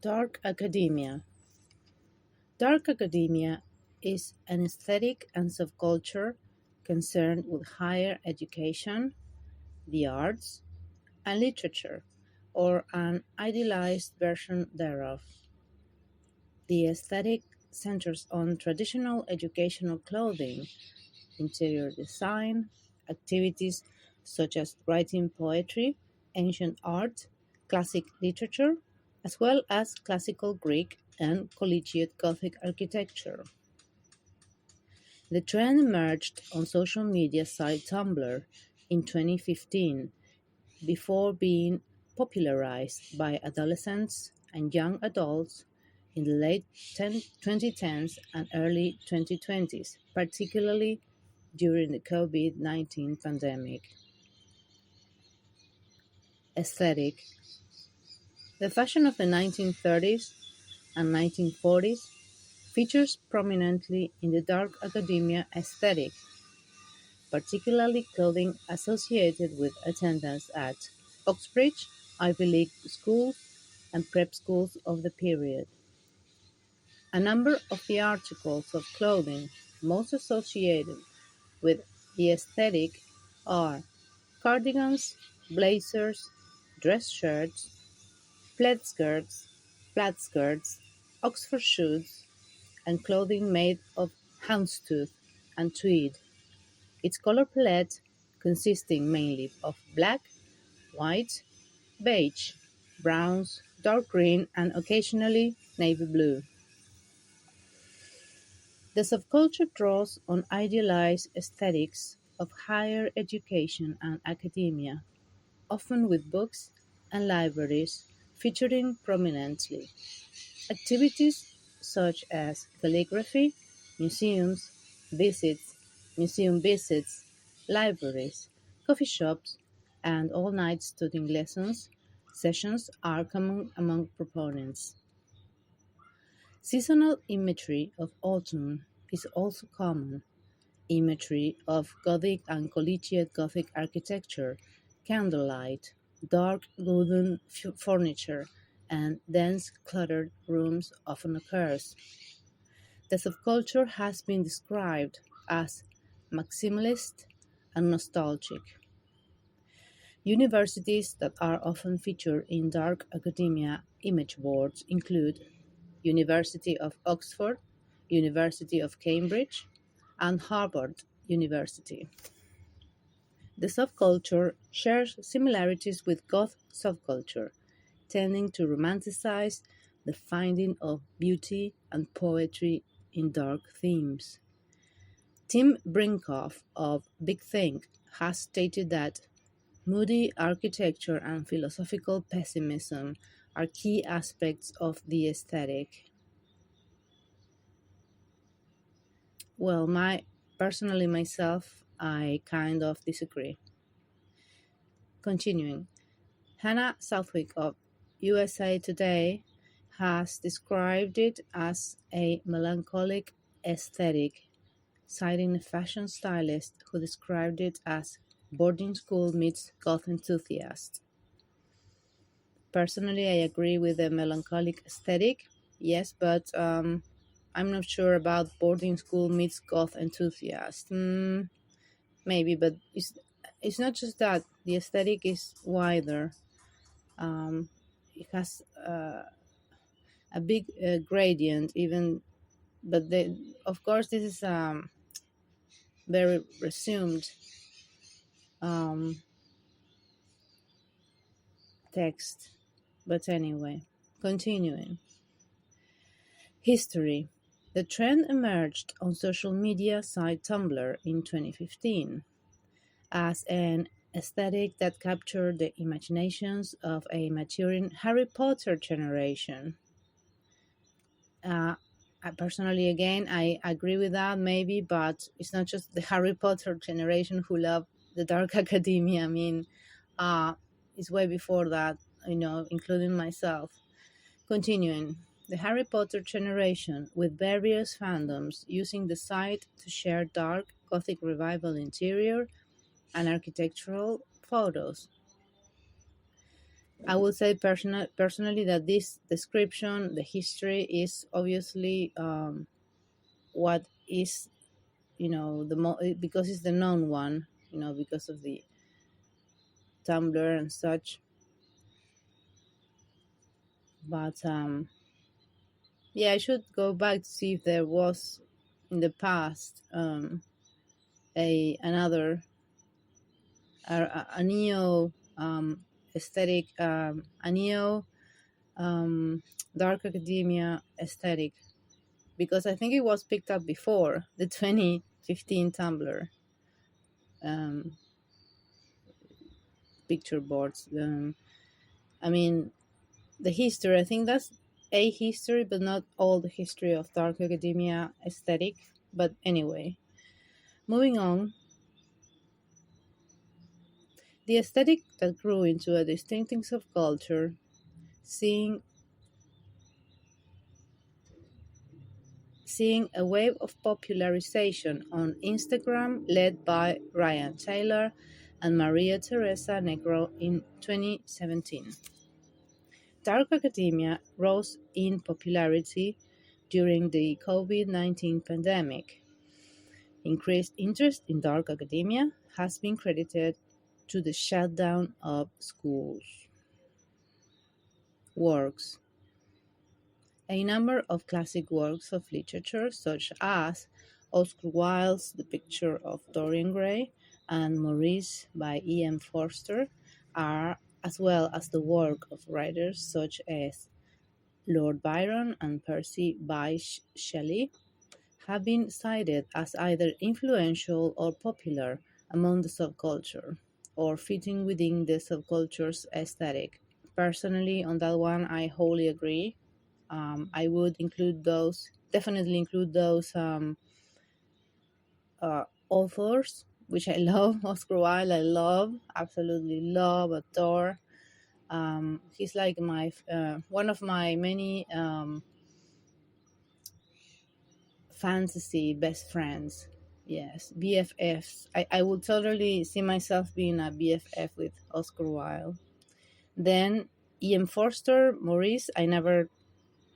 Dark academia. Dark academia is an aesthetic and subculture concerned with higher education, the arts, and literature, or an idealized version thereof. The aesthetic centers on traditional educational clothing, interior design, activities such as writing poetry, ancient art, classic literature, as well as classical Greek and collegiate Gothic architecture. The trend emerged on social media site Tumblr in 2015 before being popularized by adolescents and young adults in the late 2010s and early 2020s, particularly during the COVID-19 pandemic. Aesthetic. The fashion of the 1930s and 1940s features prominently in the dark academia aesthetic, particularly clothing associated with attendance at Oxbridge, Ivy League schools, and prep schools of the period. A number of the articles of clothing most associated with the aesthetic are cardigans, blazers, dress shirts, plaid skirts, Oxford shoes, and clothing made of houndstooth and tweed. Its color palette consisting mainly of black, white, beige, browns, dark green, and occasionally navy blue. The subculture draws on idealized aesthetics of higher education and academia, often with books and libraries featuring prominently. Activities such as calligraphy, museums, visits, museum visits, libraries, coffee shops, and all-night studying lessons sessions are common among proponents. Seasonal imagery of autumn is also common. Imagery of Gothic and collegiate Gothic architecture, candlelight, dark wooden furniture, and dense cluttered rooms often occurs. The subculture has been described as maximalist and nostalgic. Universities that are often featured in dark academia image boards include University of Oxford, University of Cambridge, and Harvard University. The subculture shares similarities with goth subculture, tending to romanticize the finding of beauty and poetry in dark themes. Tim Brinkoff of Big Think has stated that moody architecture and philosophical pessimism are key aspects of the aesthetic. Well, personally myself, I kind of disagree. Continuing, Hannah Southwick of USA Today has described it as a melancholic aesthetic, citing a fashion stylist who described it as boarding school meets goth enthusiast. Personally, I agree with the melancholic aesthetic, yes, but I'm not sure about boarding school meets goth enthusiast. Maybe, but it's not just that. The aesthetic is wider. It has a big gradient, even, but of course, this is very resumed um, text. But anyway, continuing. History. The trend emerged on social media site Tumblr in 2015 as an aesthetic that captured the imaginations of a maturing Harry Potter generation. Personally, again, I agree with that maybe, but it's not just the Harry Potter generation who love the dark academia. I mean, it's way before that, including myself. Continuing, the Harry Potter generation, with various fandoms using the site to share dark Gothic revival interior and architectural photos. I would say personally that this description, the history, is obviously what is, because it's the known one, because of the Tumblr and such. But yeah, I should go back to see if there was in the past a another a neo aesthetic, a neo um, dark academia aesthetic, because I think it was picked up before the 2015 Tumblr um, picture boards. I mean, the history, I think that's a history, but not all the history of dark academia aesthetic. But anyway, moving on, the aesthetic that grew into a distinctive subculture, seeing seeing a wave of popularization on Instagram led by Ryan Taylor and Maria Teresa Negro in 2017. Dark academia rose in popularity during the COVID-19 pandemic. Increased interest in dark academia has been credited to the shutdown of schools. Works. A number of classic works of literature, such as Oscar Wilde's The Picture of Dorian Gray and Maurice by E.M. Forster, are, as well as the work of writers such as Lord Byron and Percy Bysshe Shelley, have been cited as either influential or popular among the subculture, or fitting within the subculture's aesthetic. Personally, on that one, I wholly agree. I would definitely include those authors, which I love. Oscar Wilde, I love, absolutely love, adore. He's like my one of my many fantasy best friends. Yes, BFFs. I would totally see myself being a BFF with Oscar Wilde. Then E.M. Forster, Maurice. I never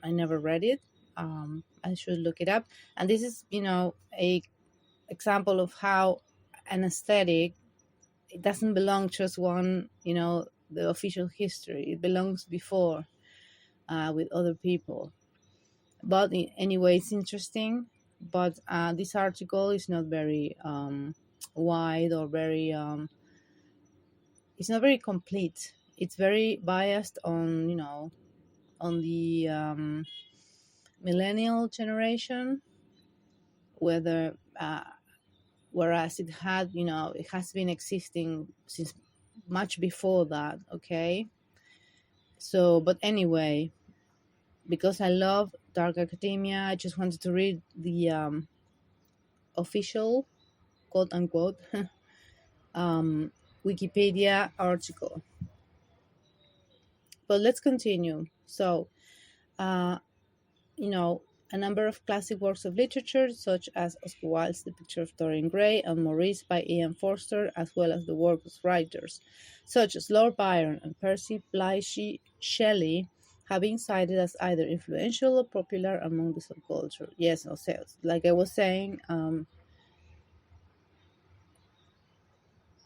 read it. I should look it up. And this is, a example of how an aesthetic, it doesn't belong just one, the official history. It belongs before with other people. But anyway, it's interesting. But this article is not very wide or very. It's not very complete. It's very biased on on the millennial generation, whether whereas it has been existing since much before that. Okay, so but anyway, because I love dark academia, I just wanted to read the official, quote unquote, um, Wikipedia article. But let's continue. So uh, you know, a number of classic works of literature, such as Oscar Wilde's The Picture of Dorian Gray and Maurice by Ian Forster, as well as the works of writers such as Lord Byron and Percy Bysshe Shelley, have been cited as either influential or popular among the subculture. Yes, no sales. Like I was saying,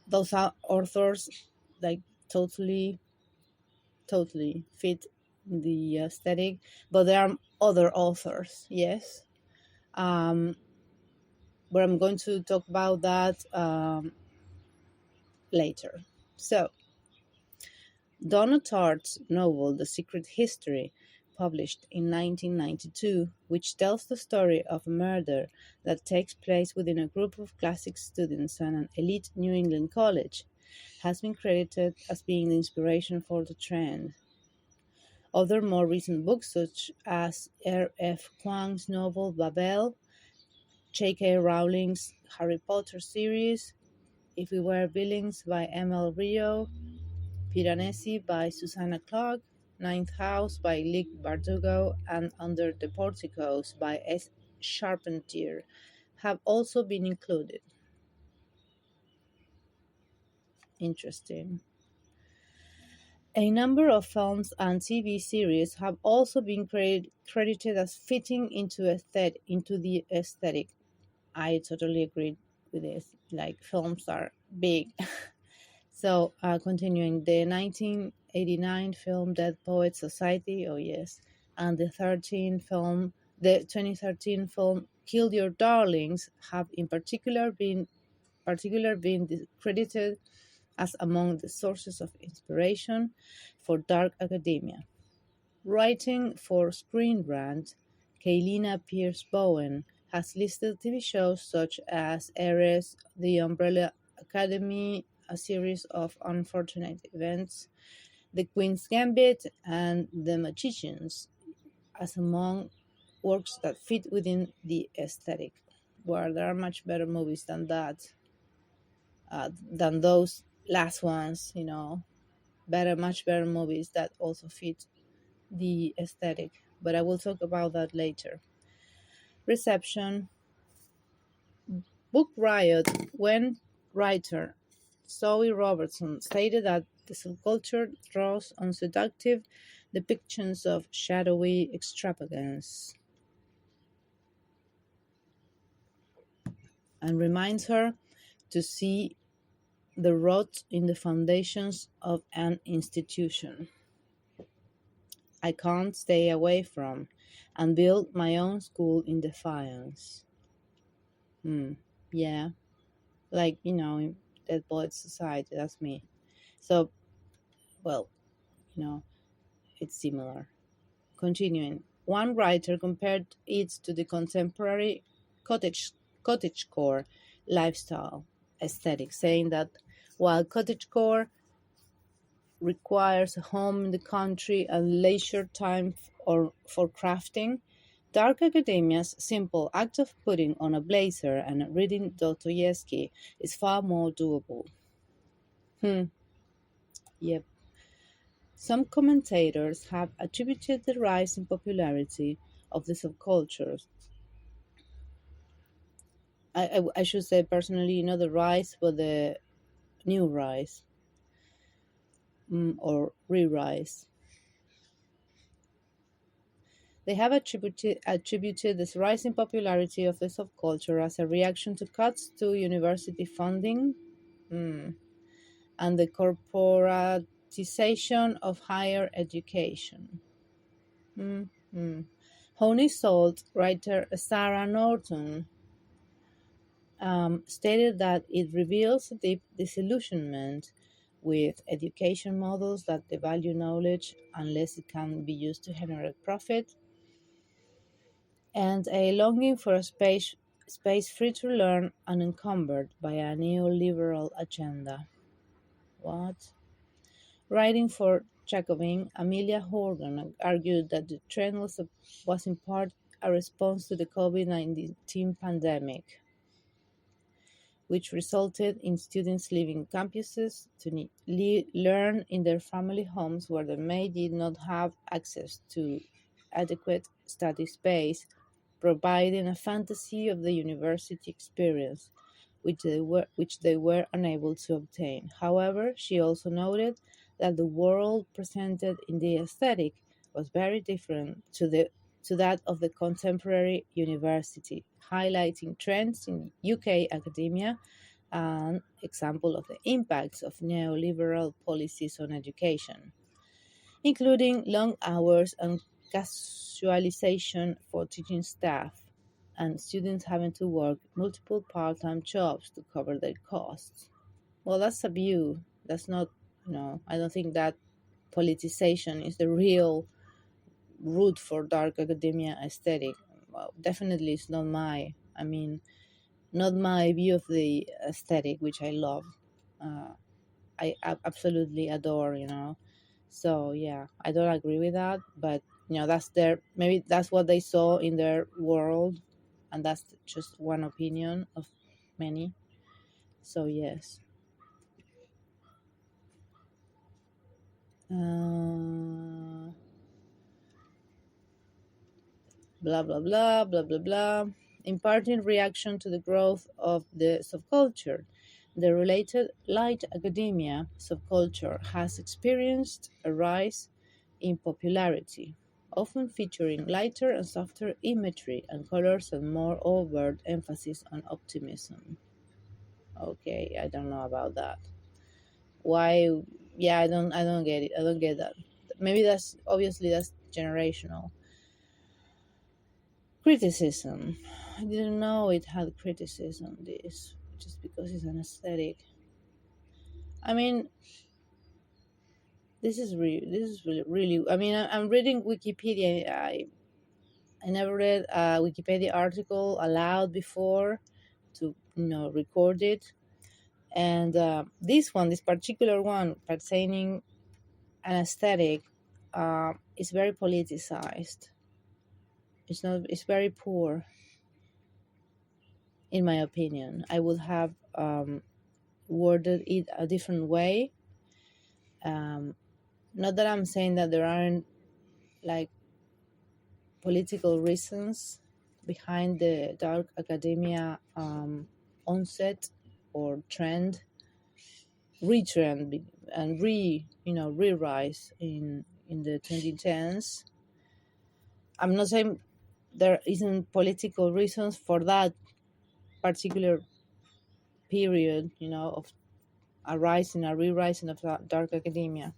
those are authors like totally, totally fit the aesthetic, but there are other authors. Yes, um, but I'm going to talk about that later. So, Donna Tartt's novel The Secret History, published in 1992, which tells the story of a murder that takes place within a group of classic students at an elite New England college, has been credited as being the inspiration for the trend. Other more recent books, such as R.F. Kuang's novel Babel, J.K. Rowling's Harry Potter series, If We Were Villains by M.L. Rio, Piranesi by Susanna Clarke, Ninth House by Lick Bardugo, and Under the Porticos by S. Charpentier have also been included. Interesting. A number of films and TV series have also been credited as fitting into the aesthetic. I totally agree with this. Like films are big. So, continuing, the 1989 film Dead Poets Society, oh yes, and the 2013 film Kill Your Darlings have in particular been credited as among the sources of inspiration for dark academia. Writing for Screen Rant, Kaylina Pierce Bowen has listed TV shows such as Ares, The Umbrella Academy, A Series of Unfortunate Events, The Queen's Gambit, and The Magicians as among works that fit within the aesthetic. Where there are much better movies than that, than those last ones, much better movies that also fit the aesthetic, but I will talk about that later. Reception. Book Riot, when writer Zoe Robertson stated that the subculture draws on seductive depictions of shadowy extravagance and reminds her to see the rot in the foundations of an institution I can't stay away from and build my own school in defiance. Yeah, like in Dead Poets Society, that's me. So, well, you know it's similar. Continuing, one writer compared it to the contemporary cottage cottagecore lifestyle aesthetic, saying that while cottagecore requires a home in the country and leisure time or for crafting, dark academia's simple act of putting on a blazer and reading Dostoevsky is far more doable. Hmm. Yep. Some commentators have attributed the rise in popularity of the subcultures. I should say personally, not the rise, but the new rise, or re-rise. They have attributed this rise in popularity of the subculture as a reaction to cuts to university funding, and the corporatization of higher education. Honey Salt writer Sarah Norton stated that it reveals a deep disillusionment with education models that devalue knowledge unless it can be used to generate profit, and a longing for a space free to learn unencumbered by a neoliberal agenda. What? Writing for Jacobin, Amelia Horgan argued that the trend was in part a response to the COVID-19 pandemic, which resulted in students leaving campuses to learn in their family homes where they may did not have access to adequate study space, providing a fantasy of the university experience, which they were unable to obtain. However, she also noted that the world presented in the aesthetic was very different to that of the contemporary university, highlighting trends in UK academia and example of the impacts of neoliberal policies on education, including long hours and casualization for teaching staff, and students having to work multiple part-time jobs to cover their costs. Well, that's a view. That's not, I don't think that politicization is the real root for dark academia aesthetic. Well, definitely it's not not my view of the aesthetic, which I love. Uh, I absolutely adore. So yeah, I don't agree with that, but maybe that's what they saw in their world, and that's just one opinion of many. So yes. Uh, Blah blah blah blah blah blah. Imparting reaction to the growth of the subculture. The related light academia subculture has experienced a rise in popularity, often featuring lighter and softer imagery and colors and more overt emphasis on optimism. Okay, I don't know about that. Why? Yeah, I don't get it. I don't get that. Maybe that's obviously that's generational. Criticism. I didn't know it had criticism. This just because it's an aesthetic. I mean, this is really. I mean, I'm reading Wikipedia. I never read a Wikipedia article aloud before to record it, and this particular one pertaining an aesthetic, is very politicized. It's not. It's very poor, in my opinion. I would have worded it a different way. Um, Not that I'm saying that there aren't like political reasons behind the dark academia onset or trend, retrend and re-rise in the 2010s. I'm not saying there isn't political reasons for that particular period, of a rising, a re-rising of dark academia.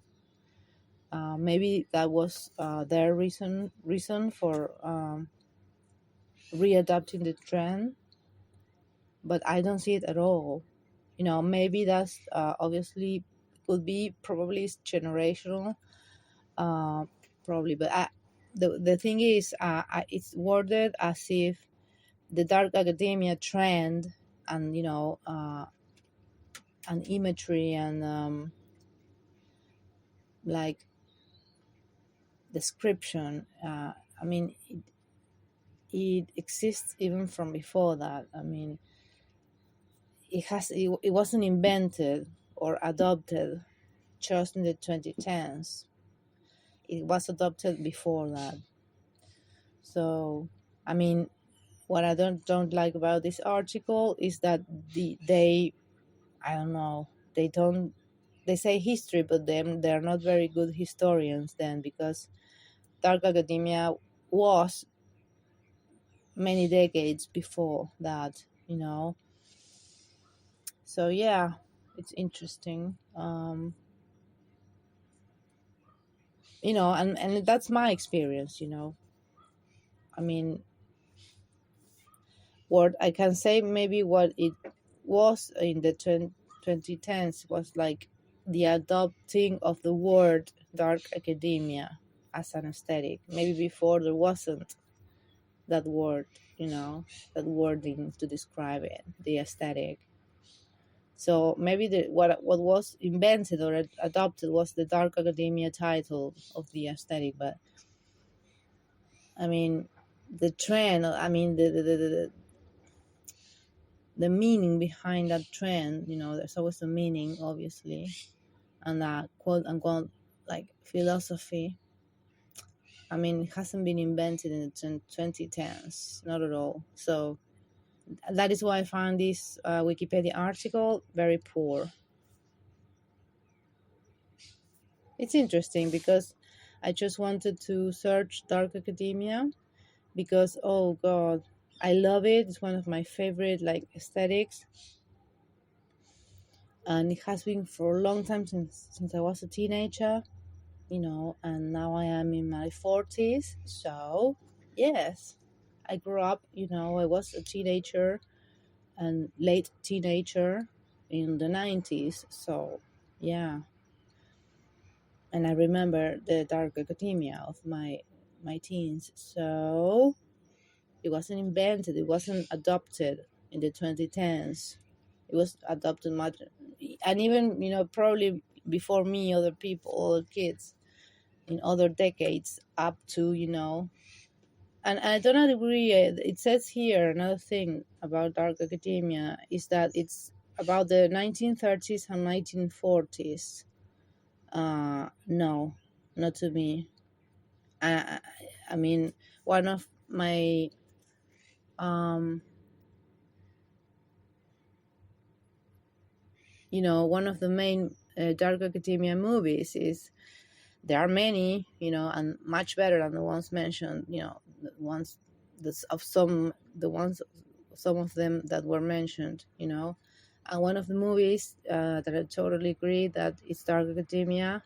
Maybe that was their reason for readapting the trend, but I don't see it at all. Maybe that's obviously could be probably it's generational, uh, probably. But the thing is, it's worded as if the dark academia trend and and imagery and like description. I mean, it exists even from before that. I mean, it wasn't invented or adopted just in the 2010s. It was adopted before that. So, I mean, what I don't like about this article is that they I don't know, they say history, but they're not very good historians then, because dark academia was many decades before that, so yeah, it's interesting. And that's my experience. I mean, what I can say, maybe what it was in the 2010s was like the adopting of the word dark academia as an aesthetic. Maybe before there wasn't that word, that wording to describe it, the aesthetic. So maybe what was invented or adopted was the dark academia title of the aesthetic. But I mean, the trend. I mean, the meaning behind that trend. There's always a meaning, obviously, and that quote unquote like philosophy. I mean, it hasn't been invented in the 2010s, not at all. So that is why I found this Wikipedia article very poor. It's interesting because I just wanted to search dark academia because, oh god, I love it. It's one of my favorite like aesthetics, and it has been for a long time since I was a teenager, and now I am in my 40s. So yes, I grew up. I was a teenager and late teenager in the 90s. So yeah, and I remember the dark academia of my teens. So it wasn't invented, it wasn't adopted in the 2010s. It was adopted much, and even probably before me, other people, other kids, in other decades up to And I don't agree. It says here another thing about dark academia is that it's about the 1930s and 1940s. No, not to me. I, I mean, one of my um one of the main dark academia movies is, there are many, and much better than the ones mentioned, the ones that's of the ones, some of them that were mentioned, and one of the movies that I totally agree that it's dark academia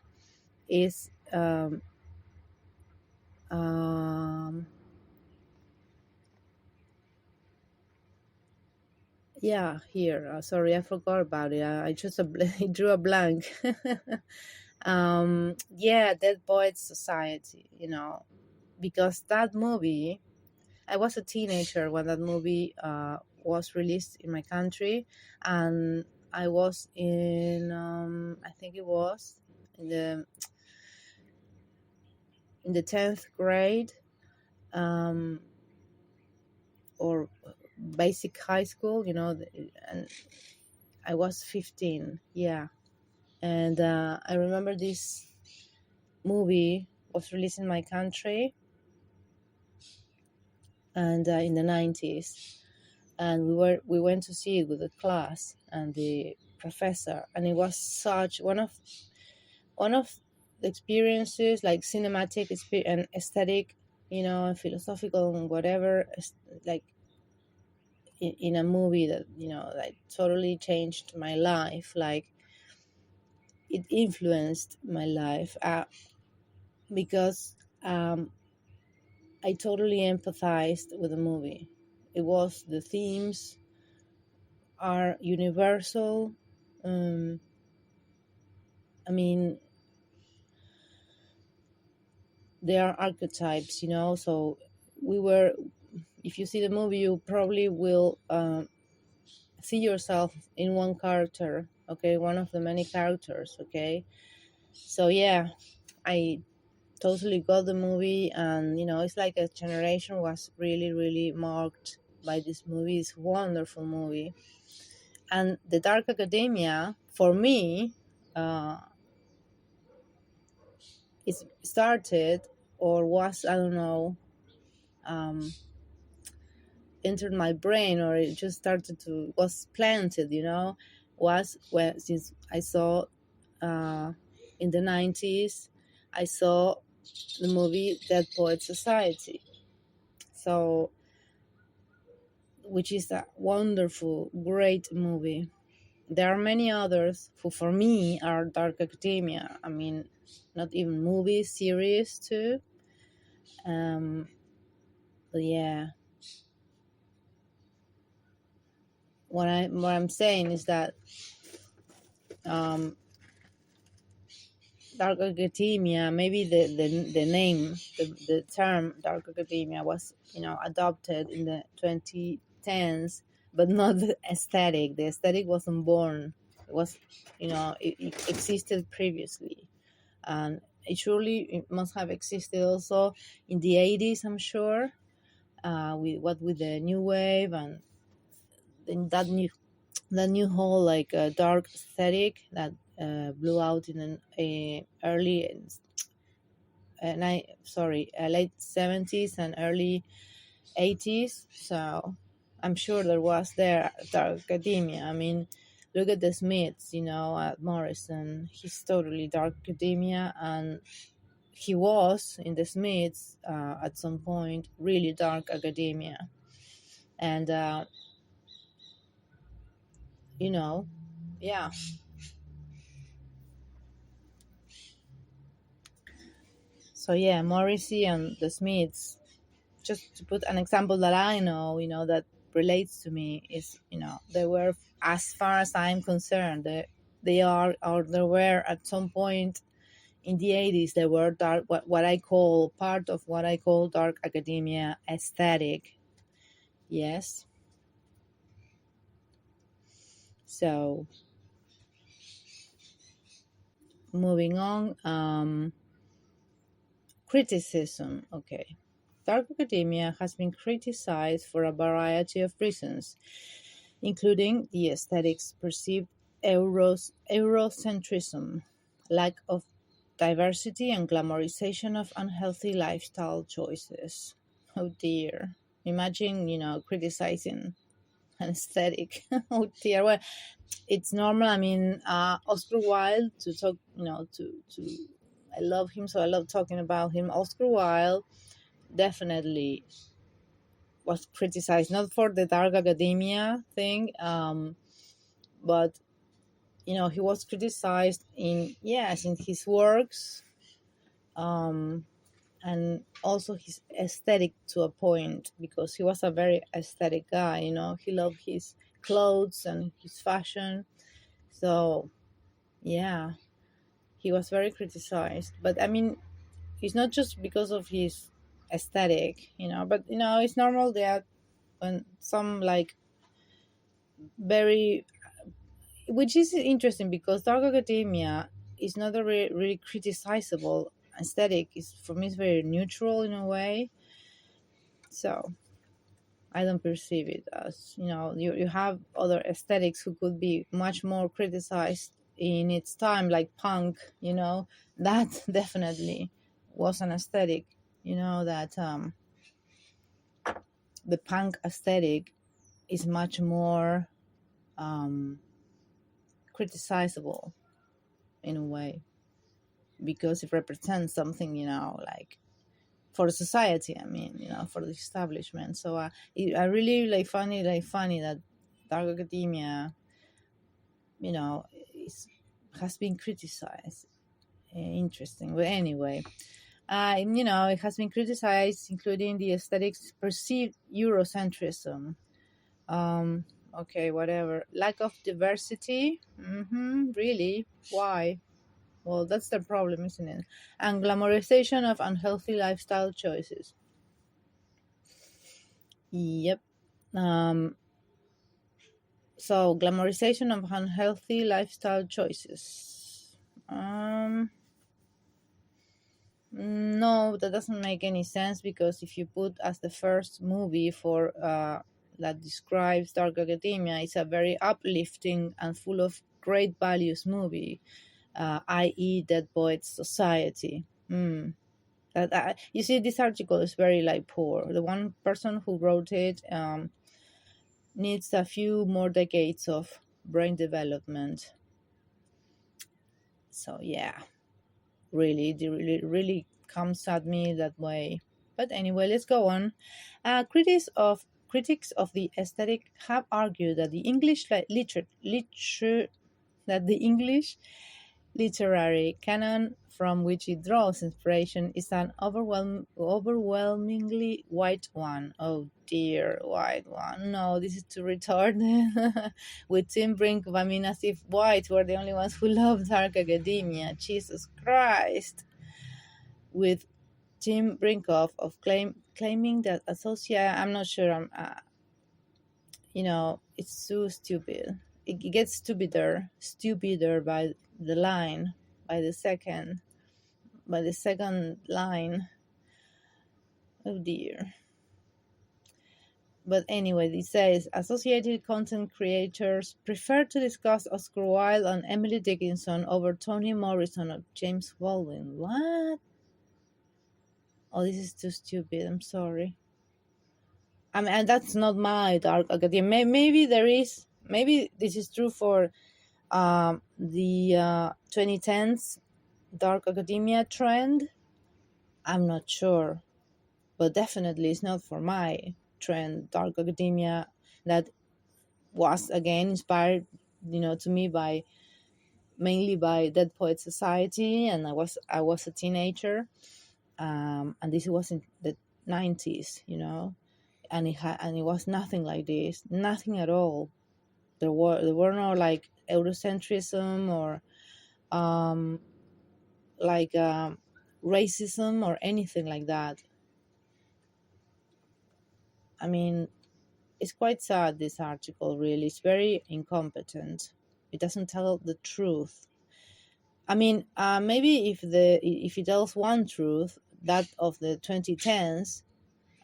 is um, yeah, here. Sorry, I forgot about it. I just I drew a blank. Yeah, Dead Poets Society. Because that movie, I was a teenager when that movie was released in my country, and I was in, I think it was in the 10th grade, um, or basic high school. And I was 15. Yeah, and I remember this movie was released in my country, and in the 90s, and we went to see it with the class and the professor, and it was such one of the experiences, like cinematic and aesthetic, and philosophical and whatever, like in a movie that like totally changed my life, like it influenced my life, because I totally empathized with the movie. The themes are universal. I mean, they are archetypes, so we were, if you see the movie, you probably will see yourself in one character, okay, one of the many characters, okay. So yeah, I totally got the movie, and it's like a generation was really, really marked by this movie. It's a wonderful movie. And the Dark Academia, for me, it started, or was, I don't know, um, entered my brain, or it just started to, was planted, was when, since I saw in the 90s, I saw the movie Dead Poet Society. So, which is a wonderful, great movie. There are many others who, for me, are dark academia. I mean, not even movies, series too. Um, but yeah, what I'm saying is that um, dark academia, maybe the name, the term dark academia was adopted in the 2010s, but not the aesthetic. The aesthetic wasn't born. It was, it existed previously, and it must have existed also in the 80s, I'm sure, with the new wave, and then that new whole, like, dark aesthetic that blew out in an early late 70s and early 80s. So I'm sure there was there dark academia. I mean, look at the Smiths, at Morrison. He's totally dark academia, and he was in the Smiths at some point really dark academia. And yeah. So yeah, Morrissey and the Smiths, just to put an example that I know, that relates to me, is, they were, as far as I'm concerned, they are, or they were at some point in the 80s, they were dark, what I call, part of what I call dark academia aesthetic. Yes. So moving on, criticism. Okay. Dark academia has been criticized for a variety of reasons, including the aesthetics perceived Eurocentrism, lack of diversity, and glamorization of unhealthy lifestyle choices. Oh dear. Imagine, criticizing aesthetic. Oh dear. Well, it's normal. I mean, Oscar Wilde, to talk, to I love him, so I love talking about him. Oscar Wilde definitely was criticized, not for the dark academia thing, but he was criticized in, yes, in his works, um, and also his aesthetic to a point, because he was a very aesthetic guy. He loved his clothes and his fashion. So yeah, he was very criticized. But I mean, it's not just because of his aesthetic, but it's normal that when some, like, very, which is interesting, because dark academia is not a really criticizable aesthetic. Is, for me, it's very neutral in a way. So I don't perceive it as, you have other aesthetics who could be much more criticized in its time, like punk. That definitely was an aesthetic. That the punk aesthetic is much more criticizable in a way, because it represents something, like, for society. I mean, for the establishment. So I really find it funny that dark academia, is, has been criticized. Interesting. But anyway, it has been criticized, including the aesthetics perceived Eurocentrism. Okay, whatever. Lack of diversity. Really? Why? Well, that's the problem, isn't it? And glamorization of unhealthy lifestyle choices. Yep. Um, so, glamorization of unhealthy lifestyle choices. No, that doesn't make any sense, because if you put as the first movie for that describes dark academia, it's a very uplifting and full of great values movie, i.e., Dead Poets Society. You see, this article is very poor. The one person who wrote it needs a few more decades of brain development. So yeah, really, it really comes at me that way. But anyway, let's go on. Critics of the aesthetic have argued that the English that the English literary canon from which it draws inspiration is an overwhelmingly white one. Oh dear, white one. No, this is too retarded. With Tim Brinkhoff, I mean, as if whites were the only ones who love dark academia. Jesus Christ. With Tim Brinkhoff of claiming that I'm not sure. It's so stupid. It gets stupider by the line, by the second line. Oh dear. But anyway, it says associated content creators prefer to discuss Oscar Wilde and Emily Dickinson over Toni Morrison or James Baldwin. What? Oh, this is too stupid. I'm sorry. I mean, and that's not my dark academia. Maybe there is. Maybe this is true for the 2010s dark academia trend. I'm not sure, but definitely it's not for my trend, dark academia, that was again inspired, to me mainly by Dead Poets Society, and I was a teenager, and this was in the 90s, and it was nothing like this, nothing at all. There were no Eurocentrism or um, like racism or anything like that. I mean, it's quite sad, this article, really. It's very incompetent. It doesn't tell the truth. I mean, maybe if it tells one truth, that of the 2010s,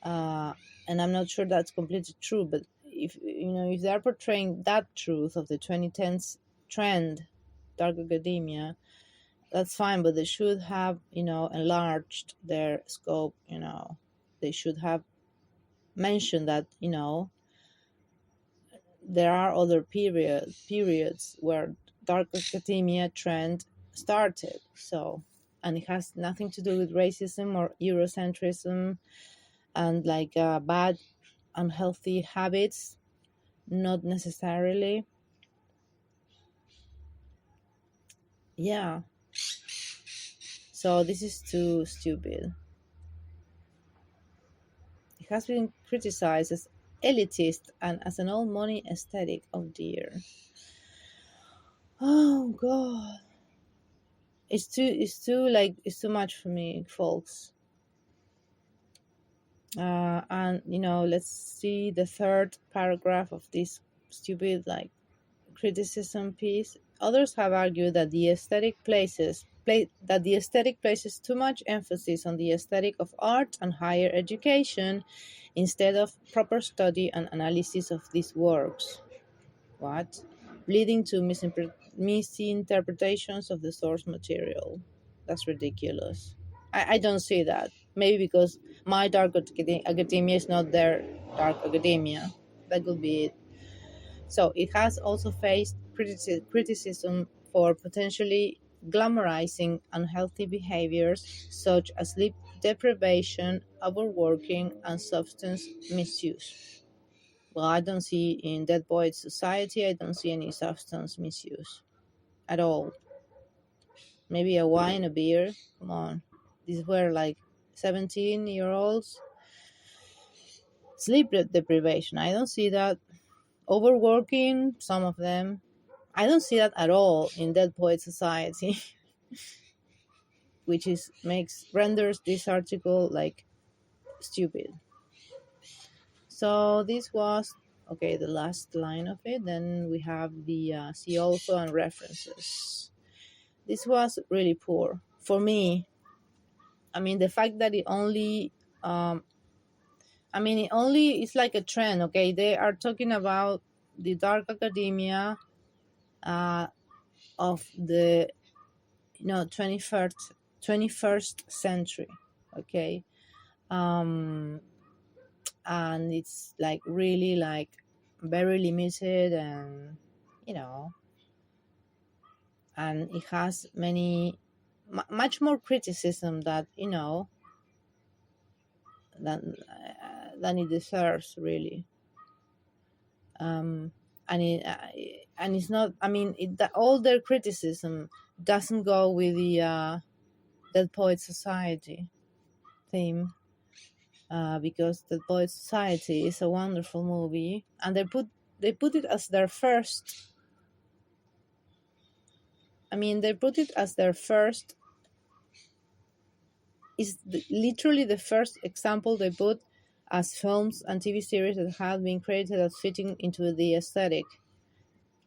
and I'm not sure that's completely true, but if they are portraying that truth of the 2010s trend, dark academia, that's fine, but they should have, enlarged their scope. They should have mentioned that, there are other periods where dark academia trend started. So, and it has nothing to do with racism or Eurocentrism and like bad, unhealthy habits, not necessarily. Yeah. So this is too stupid. It has been criticized as elitist and as an old money aesthetic. Oh dear. Oh god. It's too much for me, folks. And let's see the third paragraph of this stupid like criticism piece. Others have argued that the aesthetic places too much emphasis on the aesthetic of art and higher education instead of proper study and analysis of these works. What? Leading to misinterpretations of the source material. That's ridiculous. I don't see that. Maybe because my academia is not their dark academia. That could be it. So it has also faced criticism for potentially glamorizing unhealthy behaviors such as sleep deprivation, overworking, and substance misuse. Well, I don't see in Dead Poets Society, I don't see any substance misuse at all. Maybe a wine, a beer. Come on. These were like 17-year-olds. Sleep deprivation, I don't see that. Overworking, some of them. I don't see that at all in Dead Poets Society, which is makes renders this article like stupid. So this was okay. The last line of it. Then we have the see also and references. This was really poor for me. I mean, the fact that it only, it's like a trend. Okay, they are talking about the dark academia of the 21st century. Okay, and it's like really like very limited, and you know and it has much more criticism that than it deserves, really. um and it's not, all their criticism doesn't go with the Dead Poet Society theme, because the Poet Society is a wonderful movie, and they put it as their first. They put it as their first. Is literally the first example they put as films and TV series that have been created as fitting into the aesthetic.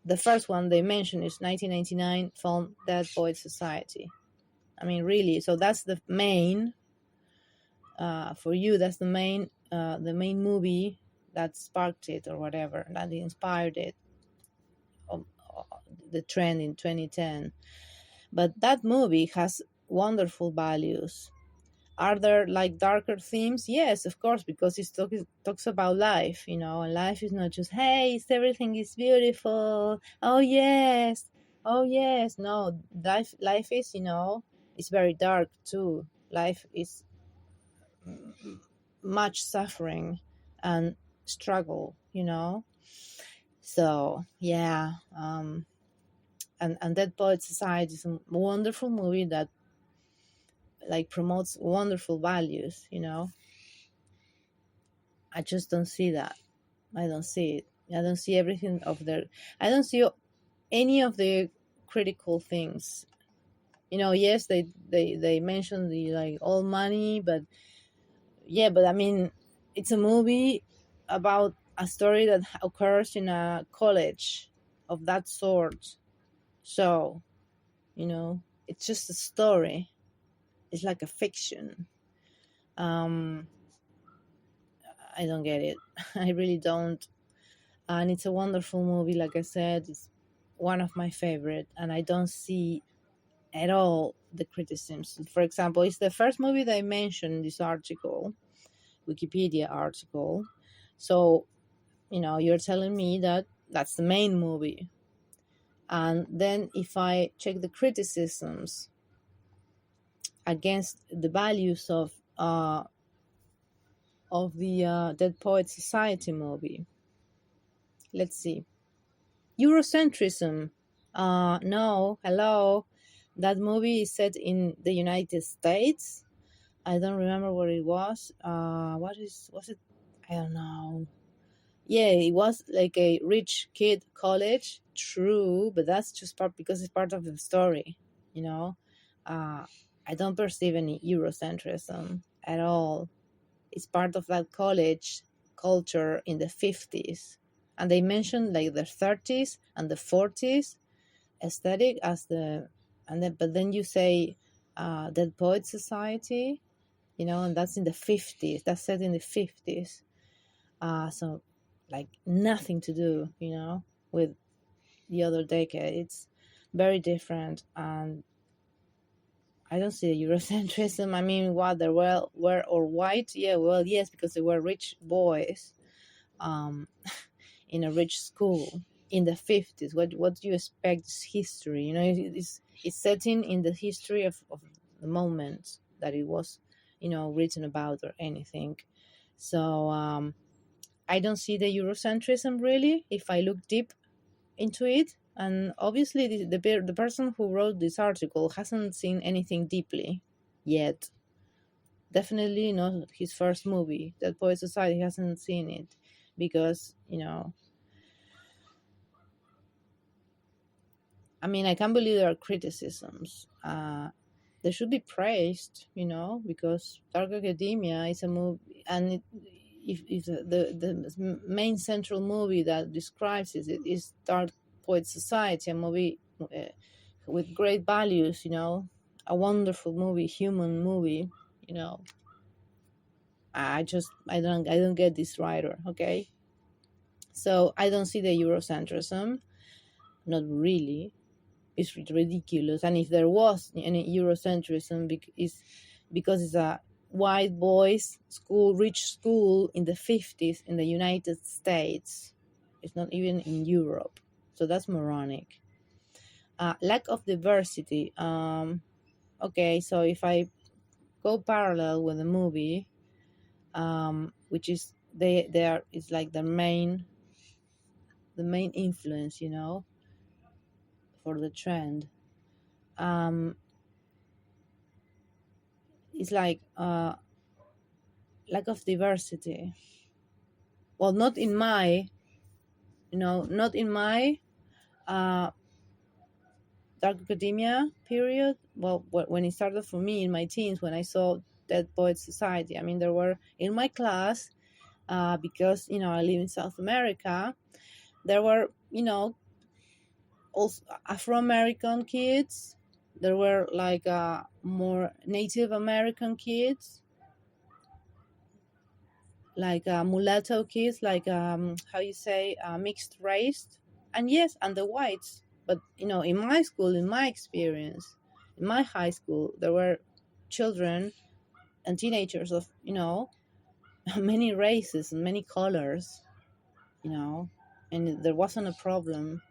The first one they mentioned is 1999 film Dead Poet Society. Really. So that's the main. For you, that's the main movie that sparked it or whatever, that inspired it, um, the trend in 2010. But that movie has wonderful values. Are there like darker themes? Yes, of course, because it talks about life, and life is not just, hey, everything is beautiful. Oh yes, oh yes. No, life is, it's very dark too. Life is much suffering and struggle, So yeah, and Dead Poet Society is a wonderful movie that like promotes wonderful values. I just don't see that. I don't see it. I don't see everything of their. I don't see any of the critical things. Yes, they mentioned the like all money, but yeah, but it's a movie about a story that occurs in a college of that sort. So, it's just a story. It's like a fiction. I don't get it. I really don't. And it's a wonderful movie. Like I said, it's one of my favorite, and I don't see at all the criticisms. For example, it's the first movie that I mentioned in this article, Wikipedia article. So, you're telling me that That's the main movie. And then if I check the criticisms against the values of the Dead Poet Society movie, let's see. Eurocentrism. No, hello. That movie is set in the United States. I don't remember what it was. Was it? I don't know. Yeah, it was like a rich kid college. True, but that's just part because it's part of the story. You know, uh, I don't perceive any Eurocentrism at all. It's part of that college culture in the 50s, and they mentioned like the 30s and the 40s aesthetic as the, and then but then you say Dead Poet Society, and that's in the 50s. That's set in the 50s. So like nothing to do, with the other decade. It's very different, and I don't see Eurocentrism. I mean, what they were or white? Yeah, well, yes, because they were rich boys, um, in a rich school in the 50s. What do you expect? Is history, it's setting in the history of the moment that it was, written about or anything. So I don't see the Eurocentrism really if I look deep into it. And obviously, the person who wrote this article hasn't seen anything deeply yet. Definitely not his first movie. That Poet Society hasn't seen it because, I mean, I can't believe there are criticisms. They should be praised, because Dark Academia is a movie, and if the main central movie that describes it is Dark Poet Society, a movie with great values, a wonderful movie, human movie, you know. I don't get this writer, okay? So I don't see the Eurocentrism, not really. It's ridiculous. And if there was any Eurocentrism, it's because it's a white boys school, rich school in the 50s in the United States. It's not even in Europe. So that's moronic. Lack of diversity. Okay, so if I go parallel with the movie, which is they are, it's like the main influence, for the trend. It's like lack of diversity. Well, not in my uh, Dark Academia period. Well, when it started for me in my teens, when I saw Dead Poets Society. I mean, there were in my class, because I live in South America. There were also Afro-American kids. There were like more Native American kids, like mulatto kids, like how you say, mixed race, and yes, and the whites. But in my school, in my experience, in my high school, there were children and teenagers of many races and many colors, and there wasn't a problem,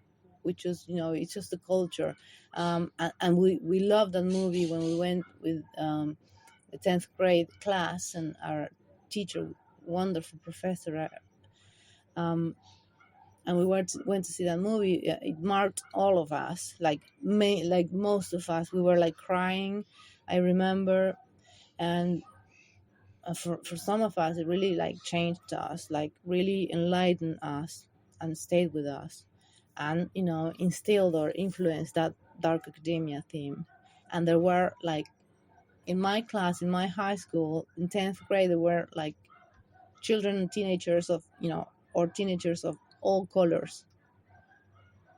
which is it's just the culture. And we loved that movie when we went with the 10th grade class, and our teacher, wonderful professor, and we went to see that movie. It marked all of us, like most of us. We were like crying, I remember. And for some of us, it really like changed us, like really enlightened us and stayed with us, and instilled or influenced that Dark Academia theme. And there were like, in my class, in my high school, in 10th grade, there were like children and teenagers of or teenagers of all colors.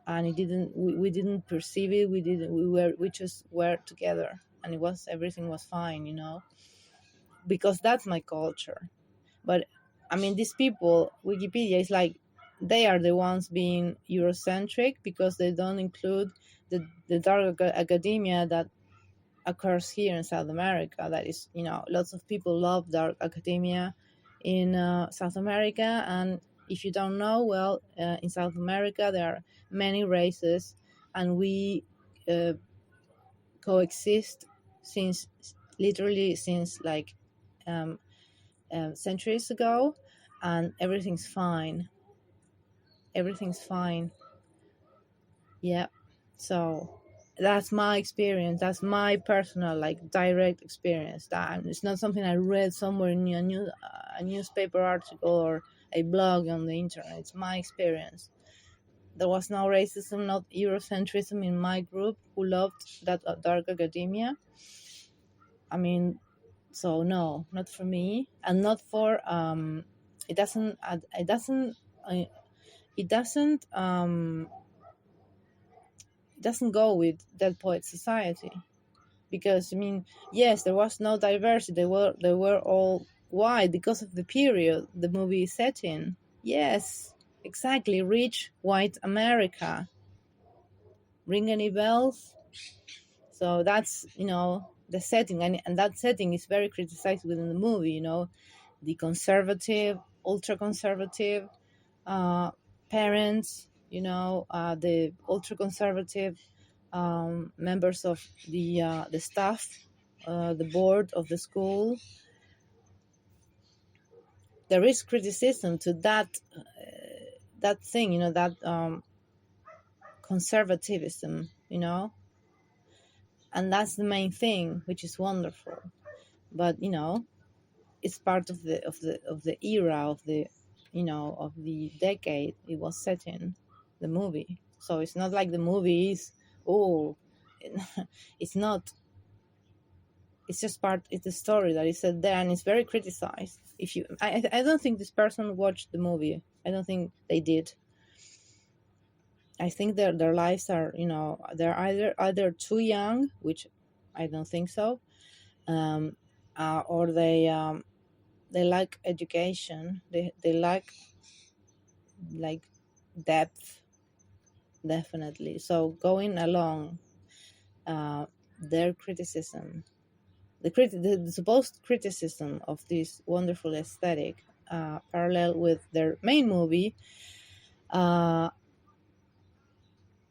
And we didn't perceive it. We just were together, and everything was fine, because that's my culture. But I mean, these people, Wikipedia is like, they are the ones being Eurocentric because they don't include the Dark Academia that occurs here in South America. That is, lots of people love Dark Academia in South America, and If you don't know, well, in South America there are many races, and we uh, coexist since literally since like um, centuries ago, and everything's fine. Everything's fine. Yeah. So that's my experience. That's my personal, like, direct experience. That it's not something I read somewhere in a newspaper article or a blog on the internet. It's my experience. There was no racism, not Eurocentrism in my group who loved that dark academia. I mean, so no, not for me, and not for it doesn't it doesn't uh, it doesn't it doesn't go with Dead Poet Society, because I mean, yes, there was no diversity. They were all white because of the period the movie is set in. Yes, exactly. Rich white America. Ring any bells? So that's, the setting, and that setting is very criticized within the movie. The conservative, ultra conservative parents. The ultra conservative members of the staff, the board of the school. There is criticism to that thing, that conservatism, and that's the main thing, which is wonderful. But it's part of the era of the decade it was set in, the movie. So it's not like the movie is, oh, it's not. It's just part. It's a story that is set there, and it's very criticized. I don't think this person watched the movie. I don't think they did. I think their lives are, they're either too young, which I don't think so, um, or they like education. They like depth, definitely. So going along their criticism, the supposed criticism of this wonderful aesthetic, parallel with their main movie, uh,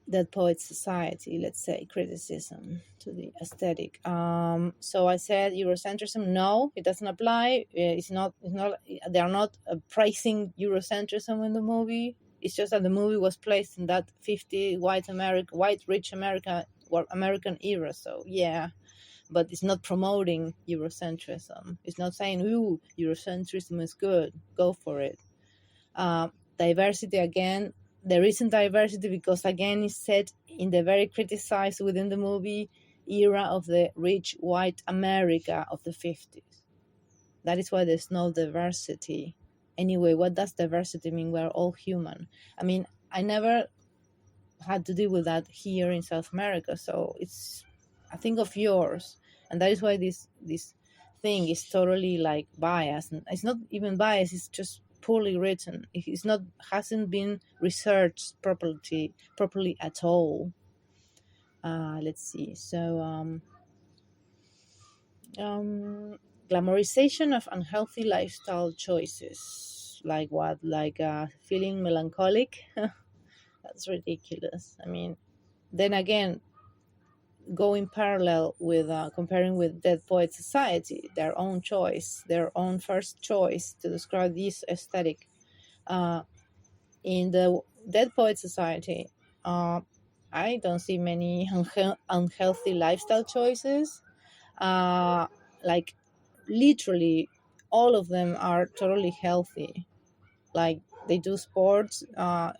Dead Poets Society, let's say, criticism to the aesthetic. So I said Eurocentrism. No, it doesn't apply. It's not. It's not. They are not praising Eurocentrism in the movie. It's just that the movie was placed in that 50 white rich American era. So yeah, but it's not promoting Eurocentrism. It's not saying, "Ooh, Eurocentrism is good. Go for it." Diversity, again, there isn't diversity because, again, it's set in the very criticized within the movie era of the rich white America of the 50s. That is why there's no diversity. Anyway, what does diversity mean? We're all human. I mean, I never had to deal with that here in South America, so I think of yours, and that is why this thing is totally like biased. And it's not even biased; it's just poorly written. It's not hasn't been researched properly at all. Let's see. So glamorization of unhealthy lifestyle choices, like what, like feeling melancholic. That's ridiculous. I mean, then again, going parallel with comparing with Dead Poet Society, their own choice, their own first choice to describe this aesthetic. Uh, in the Dead Poet Society, I don't see many unhealthy lifestyle choices. Like, literally, all of them are totally healthy. Like, they do sports.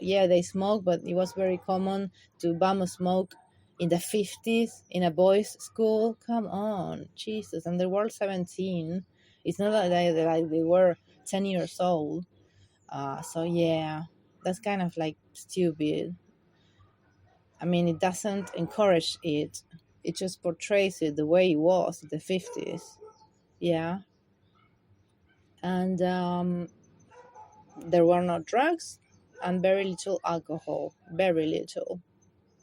Yeah, they smoke, but it was very common to bum a smoke in the 50s in a boys' school. Come on, Jesus. And they were 17. It's not like they were 10 years old. So, yeah, that's kind of like stupid. I mean, it doesn't encourage it, it just portrays it the way it was in the 50s. Yeah. And there were no drugs and very little alcohol. Very little.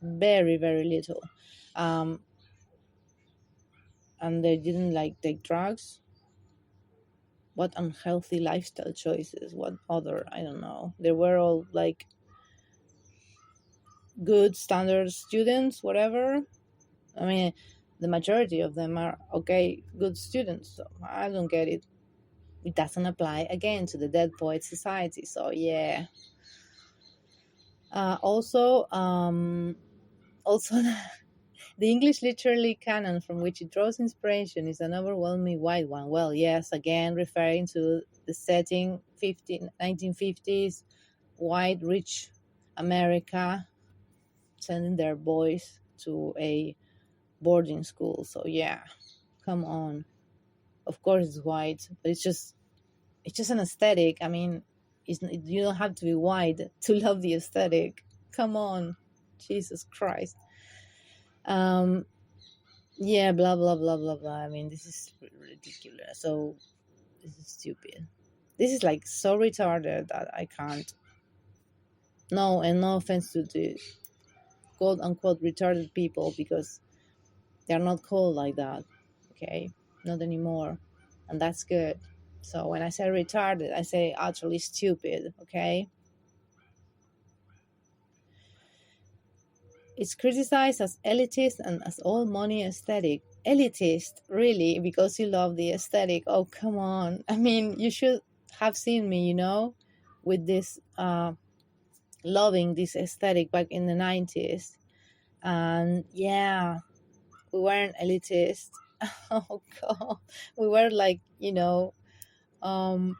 Very, very little. Um, and they didn't like take drugs. what unhealthy lifestyle choices, what other, I don't know. They were all like good standard students, whatever. I mean, the majority of them are okay, good students. So I don't get it. It doesn't apply again to the Dead Poet Society. So yeah. Also, the English literary canon from which it draws inspiration is an overwhelmingly wide one. Well, yes, again referring to the setting 1950s, white, rich America sending their boys to a boarding school. So yeah, come on. Of course it's white, but it's just an aesthetic. I mean, you don't have to be white to love the aesthetic. Come on, Jesus Christ. Um, yeah, blah blah blah blah blah. I mean, this is ridiculous. So this is stupid. This is like so retarded that I can't. No, and no offense to the quote unquote retarded people, because they're not called like that. Okay, not anymore, and that's good. So when I say retarded, I say utterly stupid. Okay. It's criticized as elitist and as all money aesthetic. Elitist, really, because you love the aesthetic. Oh, come on. I mean, you should have seen me, with this loving this aesthetic back in the 90s. And yeah, we weren't elitist. Oh, God. We were like, um,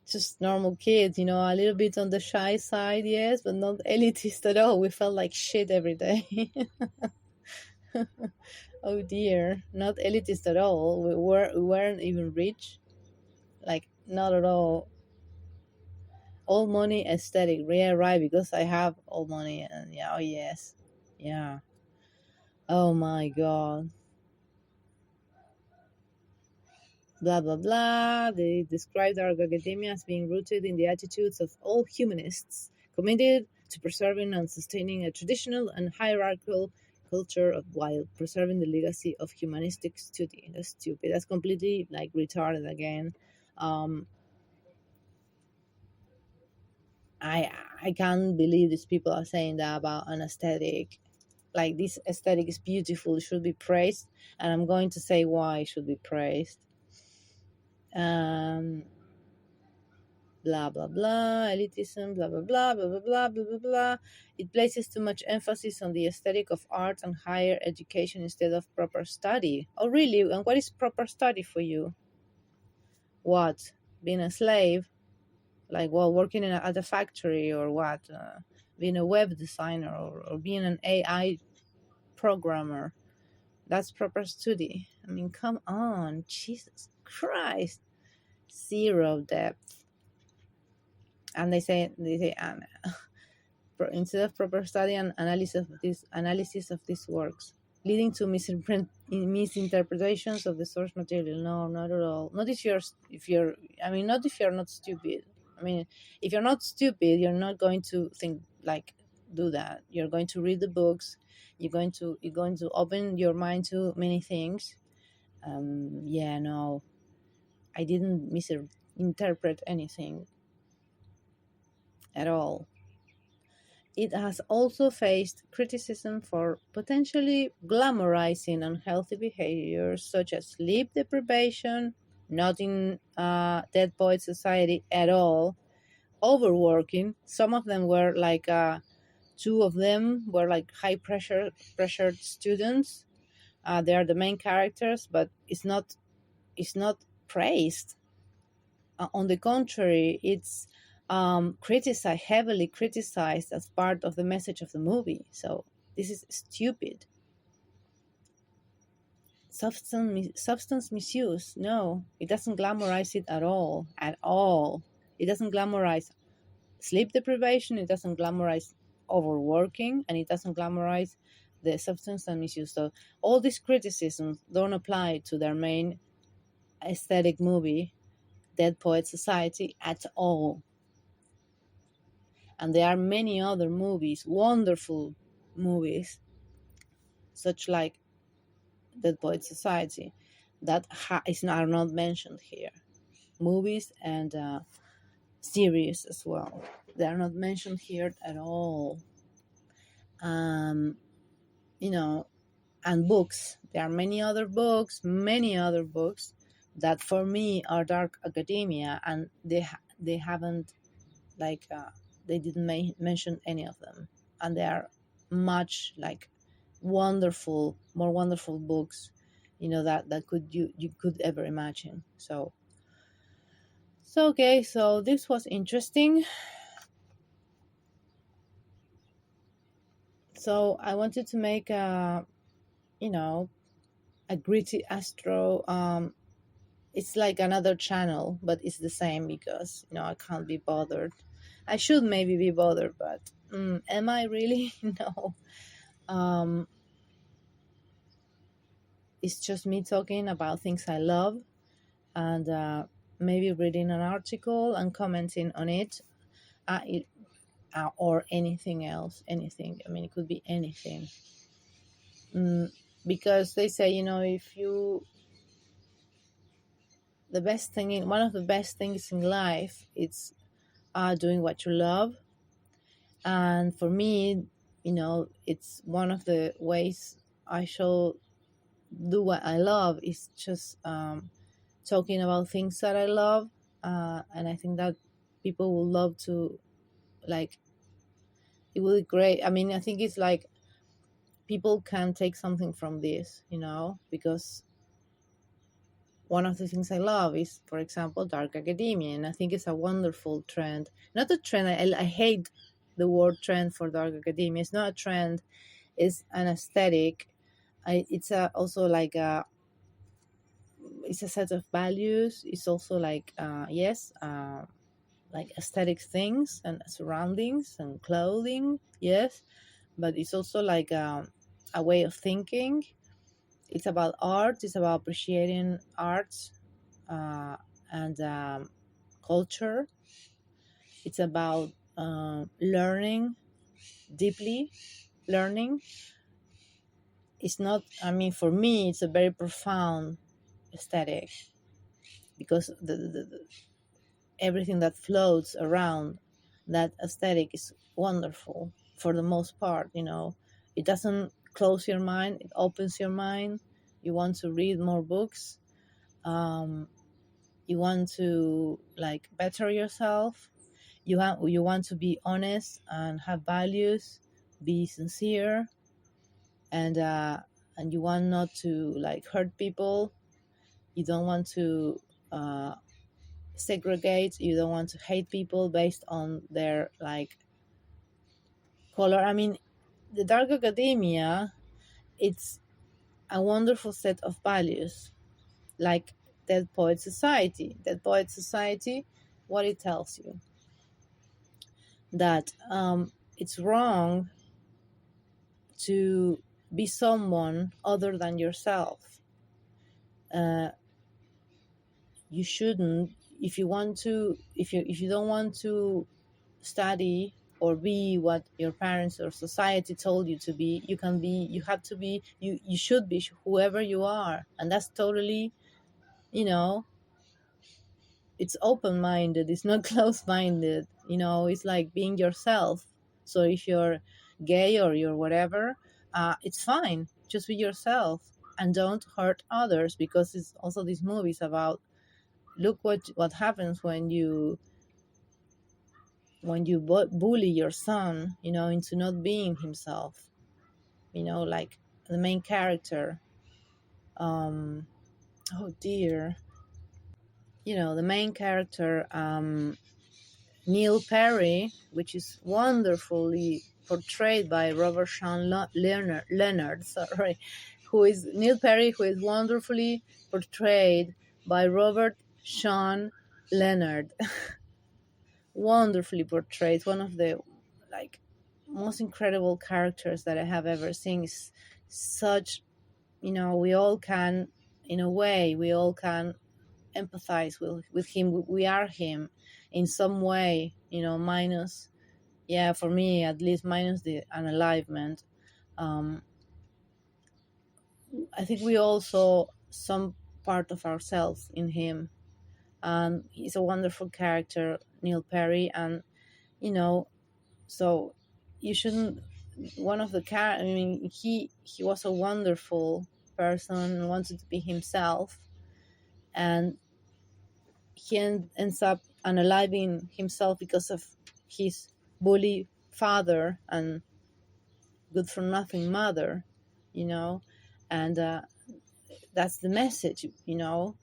just normal kids, a little bit on the shy side, yes, but not elitist at all. We felt like shit every day. Oh dear, not elitist at all. We weren't even rich, like not at all. All money aesthetic, yeah, right? Because I have all money, and yeah, oh yes, yeah. Oh my god, blah blah blah. They described our academia as being rooted in the attitudes of all humanists, committed to preserving and sustaining a traditional and hierarchical culture of while preserving the legacy of humanistic study. That's stupid. That's completely like retarded again. Um, I I can't believe these people are saying that about an aesthetic. Like this aesthetic is beautiful, it should be praised, and I'm going to say why it should be praised. Um, blah blah blah, elitism, blah blah blah blah blah blah blah blah blah. It places too much emphasis on the aesthetic of art and higher education instead of proper study. Oh really? And what is proper study for you? What? Being a slave? Like, well, working at a factory, or what? Being a web designer, or being an AI programmer. That's proper study. I mean, come on, Jesus Christ. Zero depth. And they say instead of proper study and analysis of these works, leading to misinterpretations of the source material. No, not at all. Not if you're I mean, not if you're not stupid. I mean, if you're not stupid, you're not going to think like do that. You're going to read the books. You're going to open your mind to many things. Yeah, no, I didn't misinterpret anything at all. It has also faced criticism for potentially glamorizing unhealthy behaviors such as sleep deprivation, not in Dead Poet Society at all, overworking. Some of them were like, two of them were like pressured students. They are the main characters, but it's not praised. On the contrary, it's heavily criticized as part of the message of the movie. So this is stupid. Substance misuse, no, it doesn't glamorize it at all. At all. It doesn't glamorize sleep deprivation, it doesn't glamorize overworking, and it doesn't glamorize the substance and misuse. So all these criticisms don't apply to their main aesthetic movie, Dead Poet Society, at all. And there are many other movies, wonderful movies, such like Dead Poet Society, that are not mentioned here. movies and series as well. They are not mentioned here at all. Um, you know, and books. There are many other books that for me are dark academia, and they haven't like they didn't mention any of them, and they are much like more wonderful books, that could you could ever imagine. So okay, so this was interesting. So I wanted to make you know a gritty astro. It's like another channel, but it's the same because I can't be bothered. I should maybe be bothered, but am I really? No. um it's just me talking about things I love, and maybe reading an article and commenting on it, or anything else. Anything, I mean, it could be anything. mm, because they say, if you the best thing in one of the best things in life, it's doing what you love. And for me, it's one of the ways I shall do what I love is just talking about things that I love. And I think that people will love to, like, it will be great. I mean, I think it's like people can take something from this, because one of the things I love is, for example, dark academia, and I think it's a wonderful trend. Not a trend. I hate the word trend for dark academia. It's not a trend. It's an aesthetic. It's also like it's a set of values. It's also like yes, like aesthetic things and surroundings and clothing. Yes, but it's also like a way of thinking. It's about art. It's about appreciating art and culture. It's about learning, deeply learning. It's not, I mean, for me, it's a very profound aesthetic, because everything that floats around that aesthetic is wonderful for the most part. It doesn't close your mind, it opens your mind. You want to read more books. um, you want to like better yourself. You want to be honest and have values, be sincere, and you want not to like hurt people. You don't want to uh, segregate. You don't want to hate people based on their like color. I mean, the dark academia, it's a wonderful set of values, like Dead Poet Society, what it tells you, that it's wrong to be someone other than yourself. uh, you shouldn't, if you don't want to study or be what your parents or society told you to be, you have to be, you should be whoever you are. And that's totally, you know it's open-minded, it's not closed-minded. It's like being yourself. So if you're gay or you're whatever, it's fine, just be yourself, and don't hurt others, because it's also these movies about, look what happens when you bully your son, into not being himself. Like the main character. Um, oh dear. The main character, Neil Perry, which is wonderfully portrayed by Robert Sean Leonard, sorry, who is Neil Perry, who is wonderfully portrayed by Robert Sean Leonard. Wonderfully portrayed, one of the like most incredible characters that I have ever seen. Is such, we all can, in a way, we all can empathize with him. We are him in some way, minus, yeah, for me at least, minus the unalivement. um I think we all saw some part of ourselves in him. He's a wonderful character, Neil Perry, and you know, so you shouldn't. One of the I mean, he was a wonderful person, wanted to be himself, and he ends up unaliving himself because of his bully father and good for nothing mother, you know, and that's the message, you know.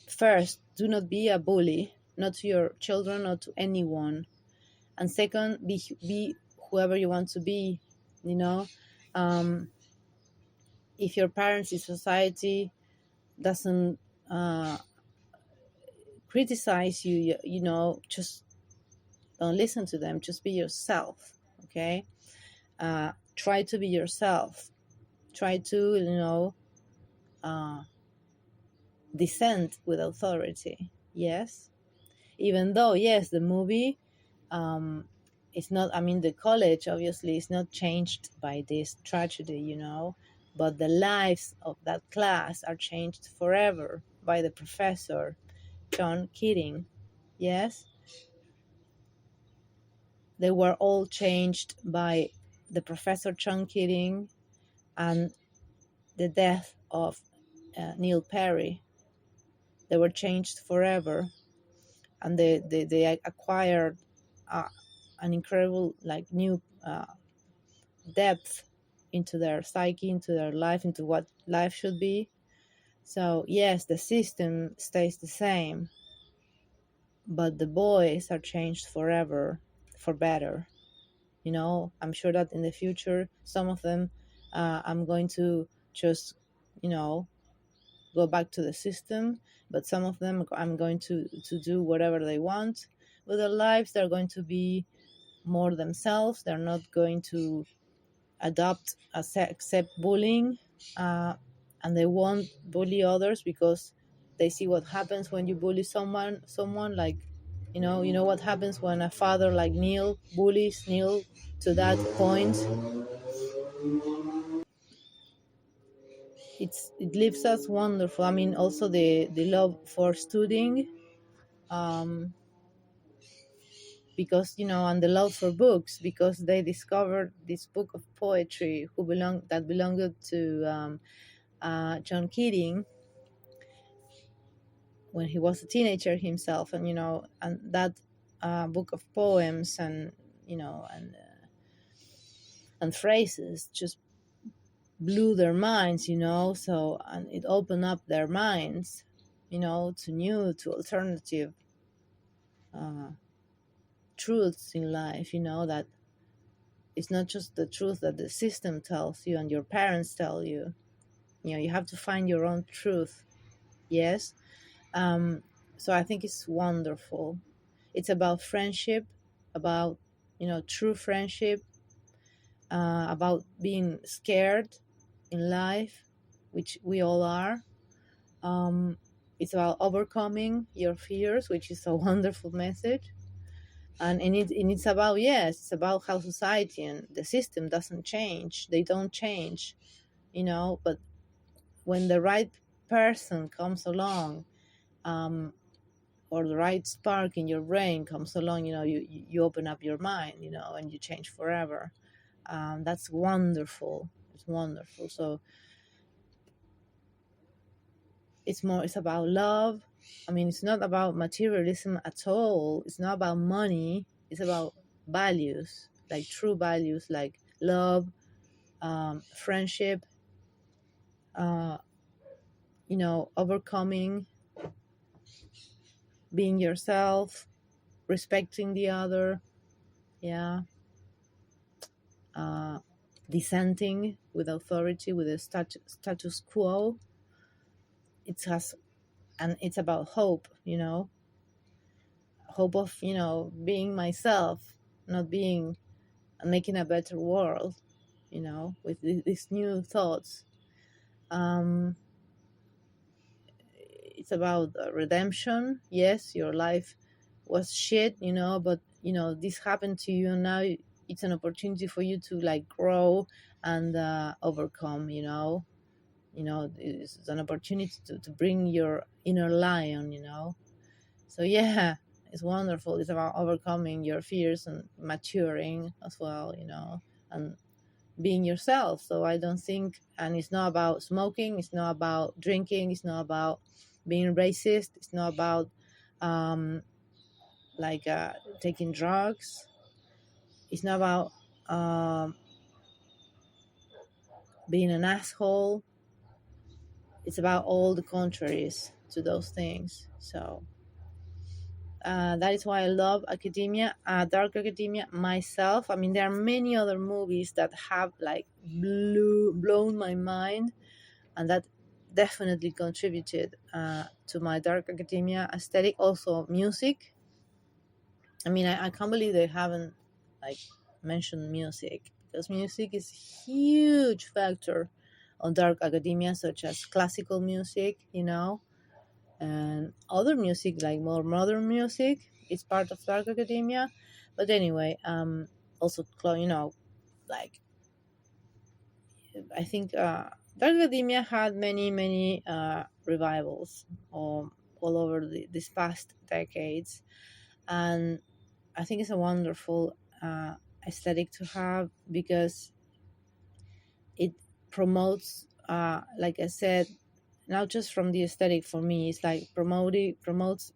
First, do not be a bully, not to your children, not to anyone. And second, be whoever you want to be, you know. Um, if your parents in society doesn't uh, criticize you, you know, just don't listen to them. Just be yourself, okay? Try to be yourself. Try to, you know, uh, dissent with authority. Yes, even though yes, the movie, um, it's not. I mean, the college obviously is not changed by this tragedy, you know, but the lives of that class are changed forever by the professor, John Keating. Yes, they were all changed by the professor John Keating and the death of Neil Perry. They were changed forever, and they acquired uh, an incredible like new depth into their psyche, into their life, into what life should be. So yes, the system stays the same, but the boys are changed forever for better. You know, I'm sure that in the future, some of them, I'm going to just, you know, go back to the system, but some of them I'm going to do whatever they want with their lives. They're going to be more themselves. They're not going to adopt accept bullying, uh, and they won't bully others because they see what happens when you bully someone like, you know what happens when a father like Neil bullies Neil to that point. It leaves us wonderful. I mean, also the love for studying, um, because and the love for books, because they discovered this book of poetry that belonged to John Keating when he was a teenager himself, and and that book of poems and and phrases just blew their minds, so, and it opened up their minds, to new, to alternative uh, truths in life, that it's not just the truth that the system tells you and your parents tell you. You have to find your own truth. Yes. um, so I think it's wonderful. It's about friendship, about true friendship, about being scared in life, which we all are. um, it's about overcoming your fears, which is a wonderful message. And it's about, yes, it's about how society and the system doesn't change. They don't change, but when the right person comes along, um, or the right spark in your brain comes along, you open up your mind, and you change forever. That's wonderful. It's wonderful. So it's about love. I mean, it's not about materialism at all. It's not about money. It's about values, like true values, like love, friendship, uh, overcoming, being yourself, respecting the other. Yeah. uh, Dissenting with authority, with the status quo. It has, and it's about hope, hope of being myself, not being, making a better world, with these new thoughts. um, it's about redemption. Yes, your life was shit, but this happened to you, and now it's an opportunity for you to like grow and overcome. It's an opportunity to bring your inner lion, So yeah, it's wonderful. It's about overcoming your fears and maturing as well, and being yourself. So I don't think, and it's not about smoking, it's not about drinking, it's not about being racist, it's not about um, like taking drugs, it's not about um, being an asshole. It's about all the contraries to those things. So that is why I love academia, dark academia myself. I mean, there are many other movies that have like blown my mind, and that definitely contributed to my dark academia aesthetic. Also, music. I mean, I can't believe they haven't like mentioned music, because music is a huge factor on dark academia, such as classical music, and other music like more modern music is part of dark academia. But anyway, also like I think dark academia had many revivals all over these past decades, and I think it's a wonderful aesthetic to have, because it promotes, like I said, not just from the aesthetic. For me, it's like promotes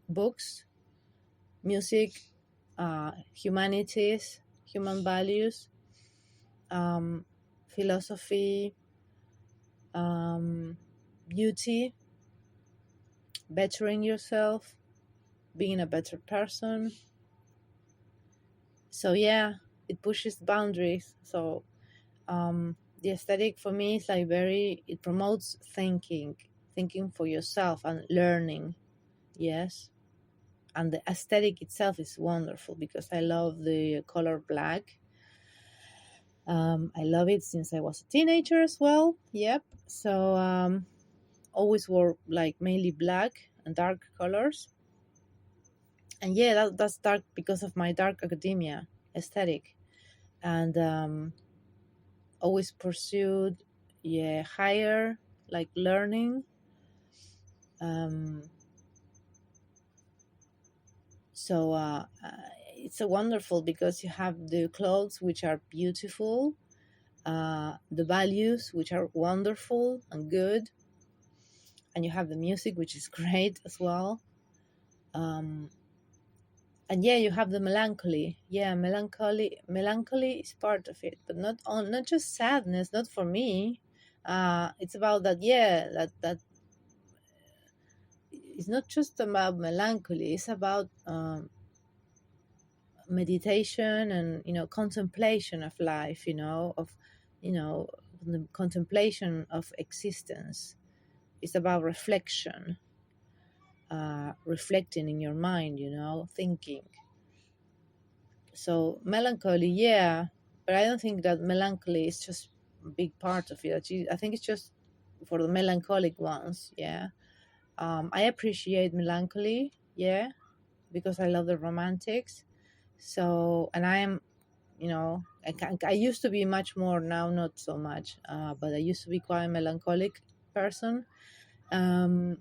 books, music, humanities, human values, um, philosophy, beauty, bettering yourself, being a better person. So yeah, it pushes boundaries. So the aesthetic for me is like it promotes thinking for yourself and learning. Yes. And the aesthetic itself is wonderful, because I love the color black. I love it since I was a teenager as well. Yep. So always wore like mainly black and dark colors. And yeah, that's dark because of my dark academia aesthetic. And always pursued, yeah, higher, like learning. Um, so it's a wonderful, because you have the clothes which are beautiful, the values which are wonderful and good, and you have the music which is great as well. Um, and yeah, you have the melancholy. Yeah, melancholy is part of it, but not just sadness. Not for me. It's about that. Yeah, that it's not just about melancholy. It's about meditation and contemplation of life. You know the contemplation of existence. It's about reflection, reflecting in your mind. Thinking. So melancholy, yeah, but I don't think that melancholy is just a big part of it. I think it's just for the melancholic ones. Yeah, I appreciate melancholy. Yeah, because I love the romantics. So, and I am, I used to be much more, now not so much, but I used to be quite a melancholic person. I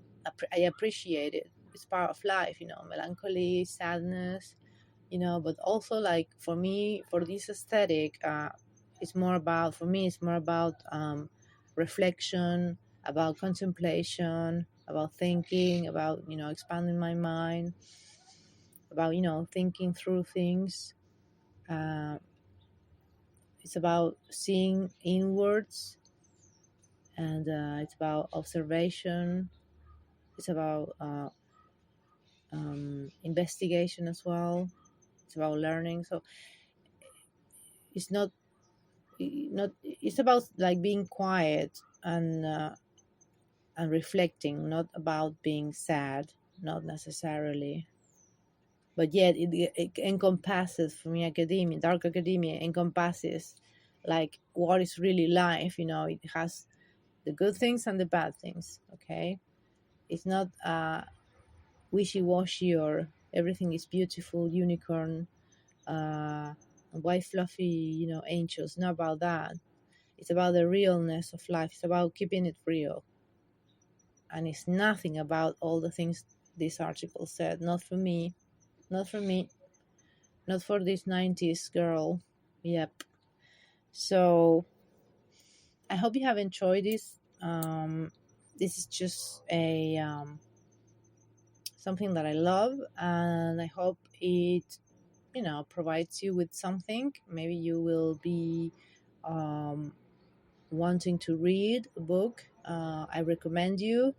appreciate it. It's part of life, melancholy, sadness, but also like for me, for this aesthetic, for me, it's more about reflection, about contemplation, about thinking, about, expanding my mind, about, thinking through things. Uh, it's about seeing inwards, and it's about observation. It's about investigation as well. It's about learning. So it's not it's about like being quiet and reflecting, not about being sad, not necessarily. But yet it encompasses, for me, academia, dark academia encompasses like what is really life. It has the good things and the bad things. Okay, it's not wishy-washy or everything is beautiful unicorn, uh white fluffy, angels. Not about that. It's about the realness of life. It's about keeping it real. And it's nothing about all the things this article said. Not for me. Not for me. Not for this 90s girl. Yep. So I hope you have enjoyed this. This is just a something that I love, and I hope it, provides you with something. Maybe you will be um, wanting to read a book. I recommend you.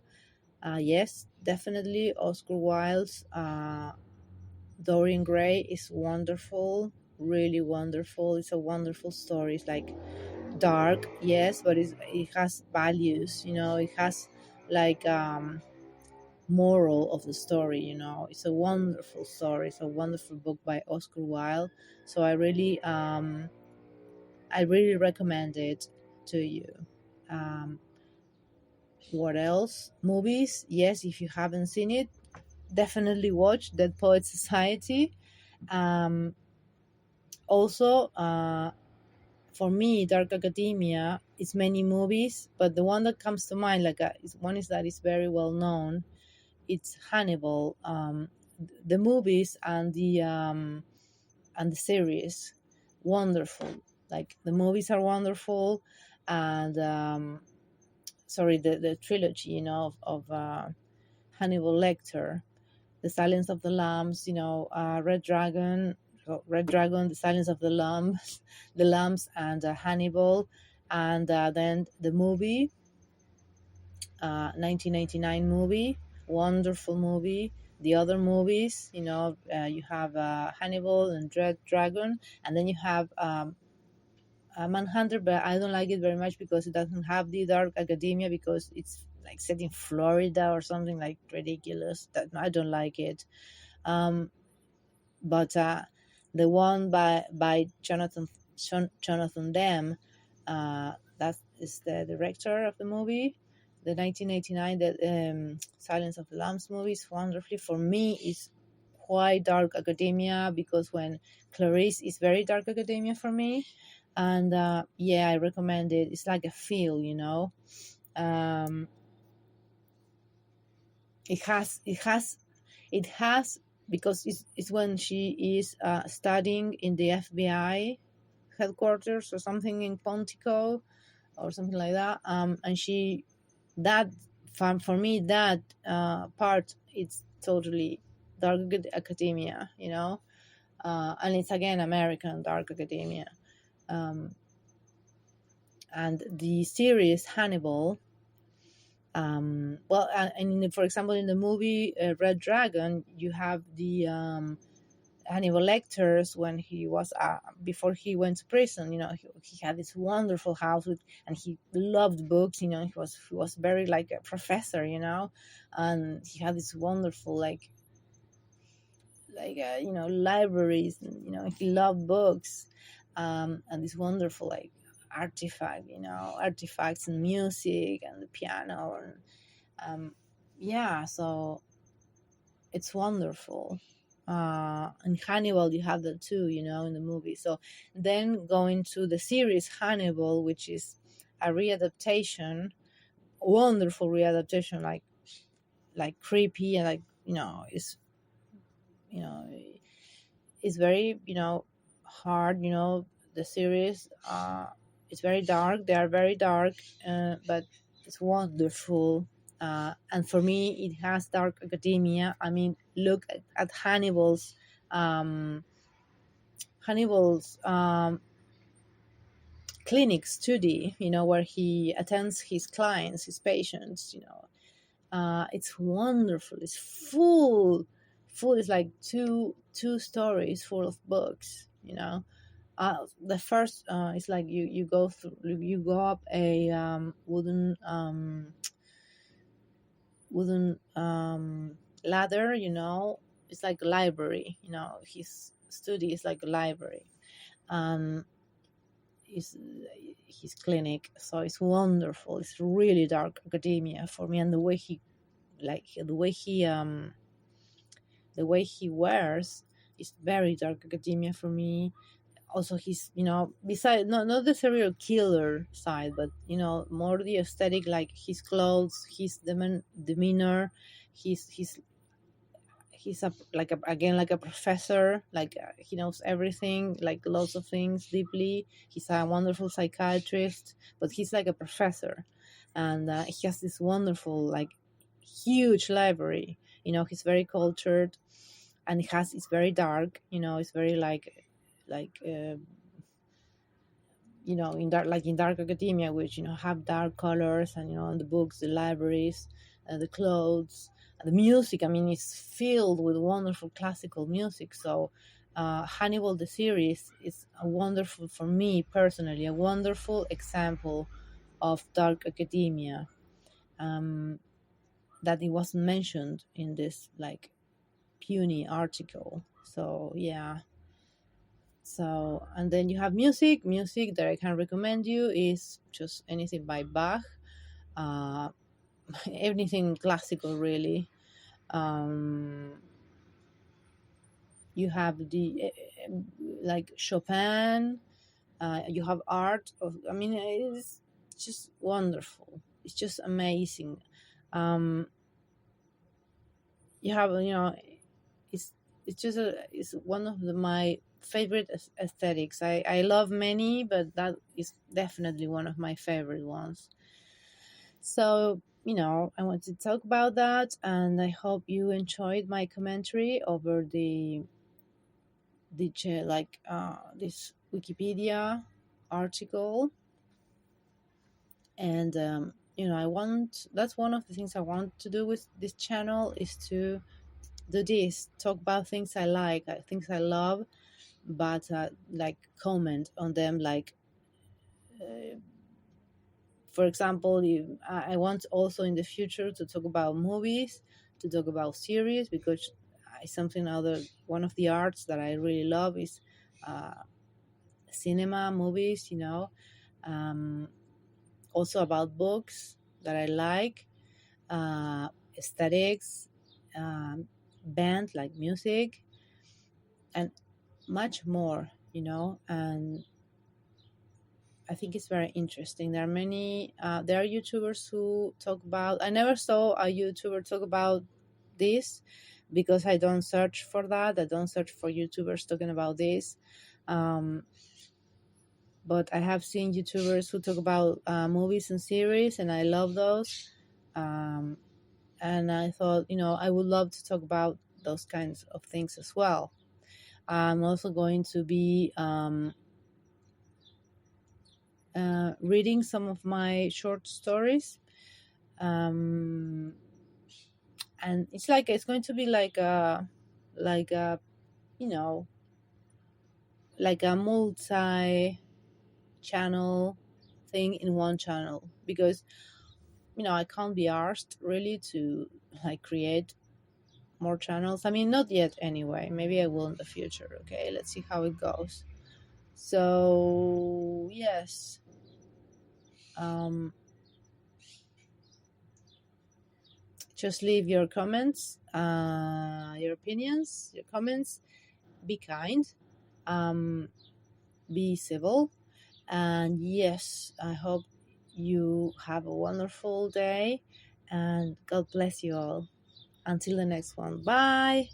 Yes, definitely, Oscar Wilde's Dorian Gray is wonderful, really wonderful. It's a wonderful story. It's like dark, yes, but it has values. It has like moral of the story. It's a wonderful story. It's a wonderful book by Oscar Wilde. So I really recommend it to you. Um, what else? Movies? Yes, if you haven't seen it, definitely watch Dead Poet Society. Um, also, for me, Dark Academia is many movies, but the one that comes to mind, one is that is very well known. It's Hannibal. The movies and the series, wonderful. Like the movies are wonderful, and sorry, the trilogy, of Hannibal Lecter, The Silence of the Lambs, Red Dragon, The Silence of the Lambs, the Lambs, and Hannibal, and then the movie, 1999 movie, wonderful movie. The other movies, you have Hannibal and Red Dragon, and then you have Manhunter, but I don't like it very much because it doesn't have the dark academia, because it's like set in Florida or something like ridiculous. That I don't like it. But the one by Jonathan Demme, that is the director of the movie, the 1989 Silence of the Lambs movie is wonderfully, for me, is quite dark academia, because when Clarice is very dark academia for me. And yeah, I recommend it. It's like a feel. um, it has because it's when she is studying in the FBI headquarters or something in Pontico or something like that, and that for me, that part, it's totally dark academia, and it's again American dark academia. And the series Hannibal, well, and for example, in the movie Red Dragon, you have the Hannibal Lecter's, when he was before he went to prison. He had this wonderful house and he loved books. He was very like a professor. And he had this wonderful libraries. And, he loved books, and this wonderful artifacts and music and the piano, and yeah, so it's wonderful. And Hannibal, you have that too, in the movie. So then going to the series Hannibal, which is a readaptation, wonderful readaptation, like creepy, and you know it's very hard. The series, it's very dark. They are very dark, but it's wonderful. And for me, it has dark academia. I mean, look at Hannibal's clinic study, where he attends his clients, his patients. It's wonderful. It's full. It's like two stories full of books. The first is like you go up a wooden ladder. It's like a library. His study is like a library. um his, his clinic, so it's wonderful. It's really dark academia for me, and the way he wears is very dark academia for me. Also, he's besides not the serial killer side, but more the aesthetic, like his clothes, his demeanor, his he's again like a professor, like he knows everything, like lots of things deeply. He's a wonderful psychiatrist, but he's like a professor, and he has this wonderful, like, huge library. He's very cultured, and it's very dark. It's very like in dark academia, which have dark colors, and the books, the libraries, the clothes, and the music. I mean, it's filled with wonderful classical music. So Hannibal the series is a wonderful, for me personally, a wonderful example of dark academia, that it wasn't mentioned in this like puny article. So yeah. So, and then you have music that I can recommend you is just anything by Bach, uh, anything classical really. um, you have the like Chopin. You have art of, I mean, it's just wonderful, it's just amazing. um, you have, it's it's one of my favorite aesthetics. I love many, but that is definitely one of my favorite ones. So I want to talk about that, and I hope you enjoyed my commentary over this Wikipedia article. And I want that's one of the things I want to do with this channel, is to do this, talk about things I like, things I love, but like comment on them. Like, for example, I want also in the future to talk about movies, to talk about series, because one of the arts that I really love is cinema, movies. Um, Also about books that I like, aesthetics, band like music, and much more. And I think it's very interesting. There are YouTubers who talk about. I never saw a YouTuber talk about this, because I don't search for that. I don't search for YouTubers talking about this. Um, but I have seen YouTubers who talk about movies and series, and I love those. Um, and I thought, I would love to talk about those kinds of things as well. I'm also going to be reading some of my short stories, um, and it's going to be like a you know like a multi-channel thing in one channel, because I can't be asked really to like create more channels. I mean, not yet anyway. Maybe I will in the future. Okay, let's see how it goes. So yes, um, just leave your comments, your opinions, your comments. Be kind, um, be civil, and yes, I hope you have a wonderful day, and God bless you all. Until the next one, bye.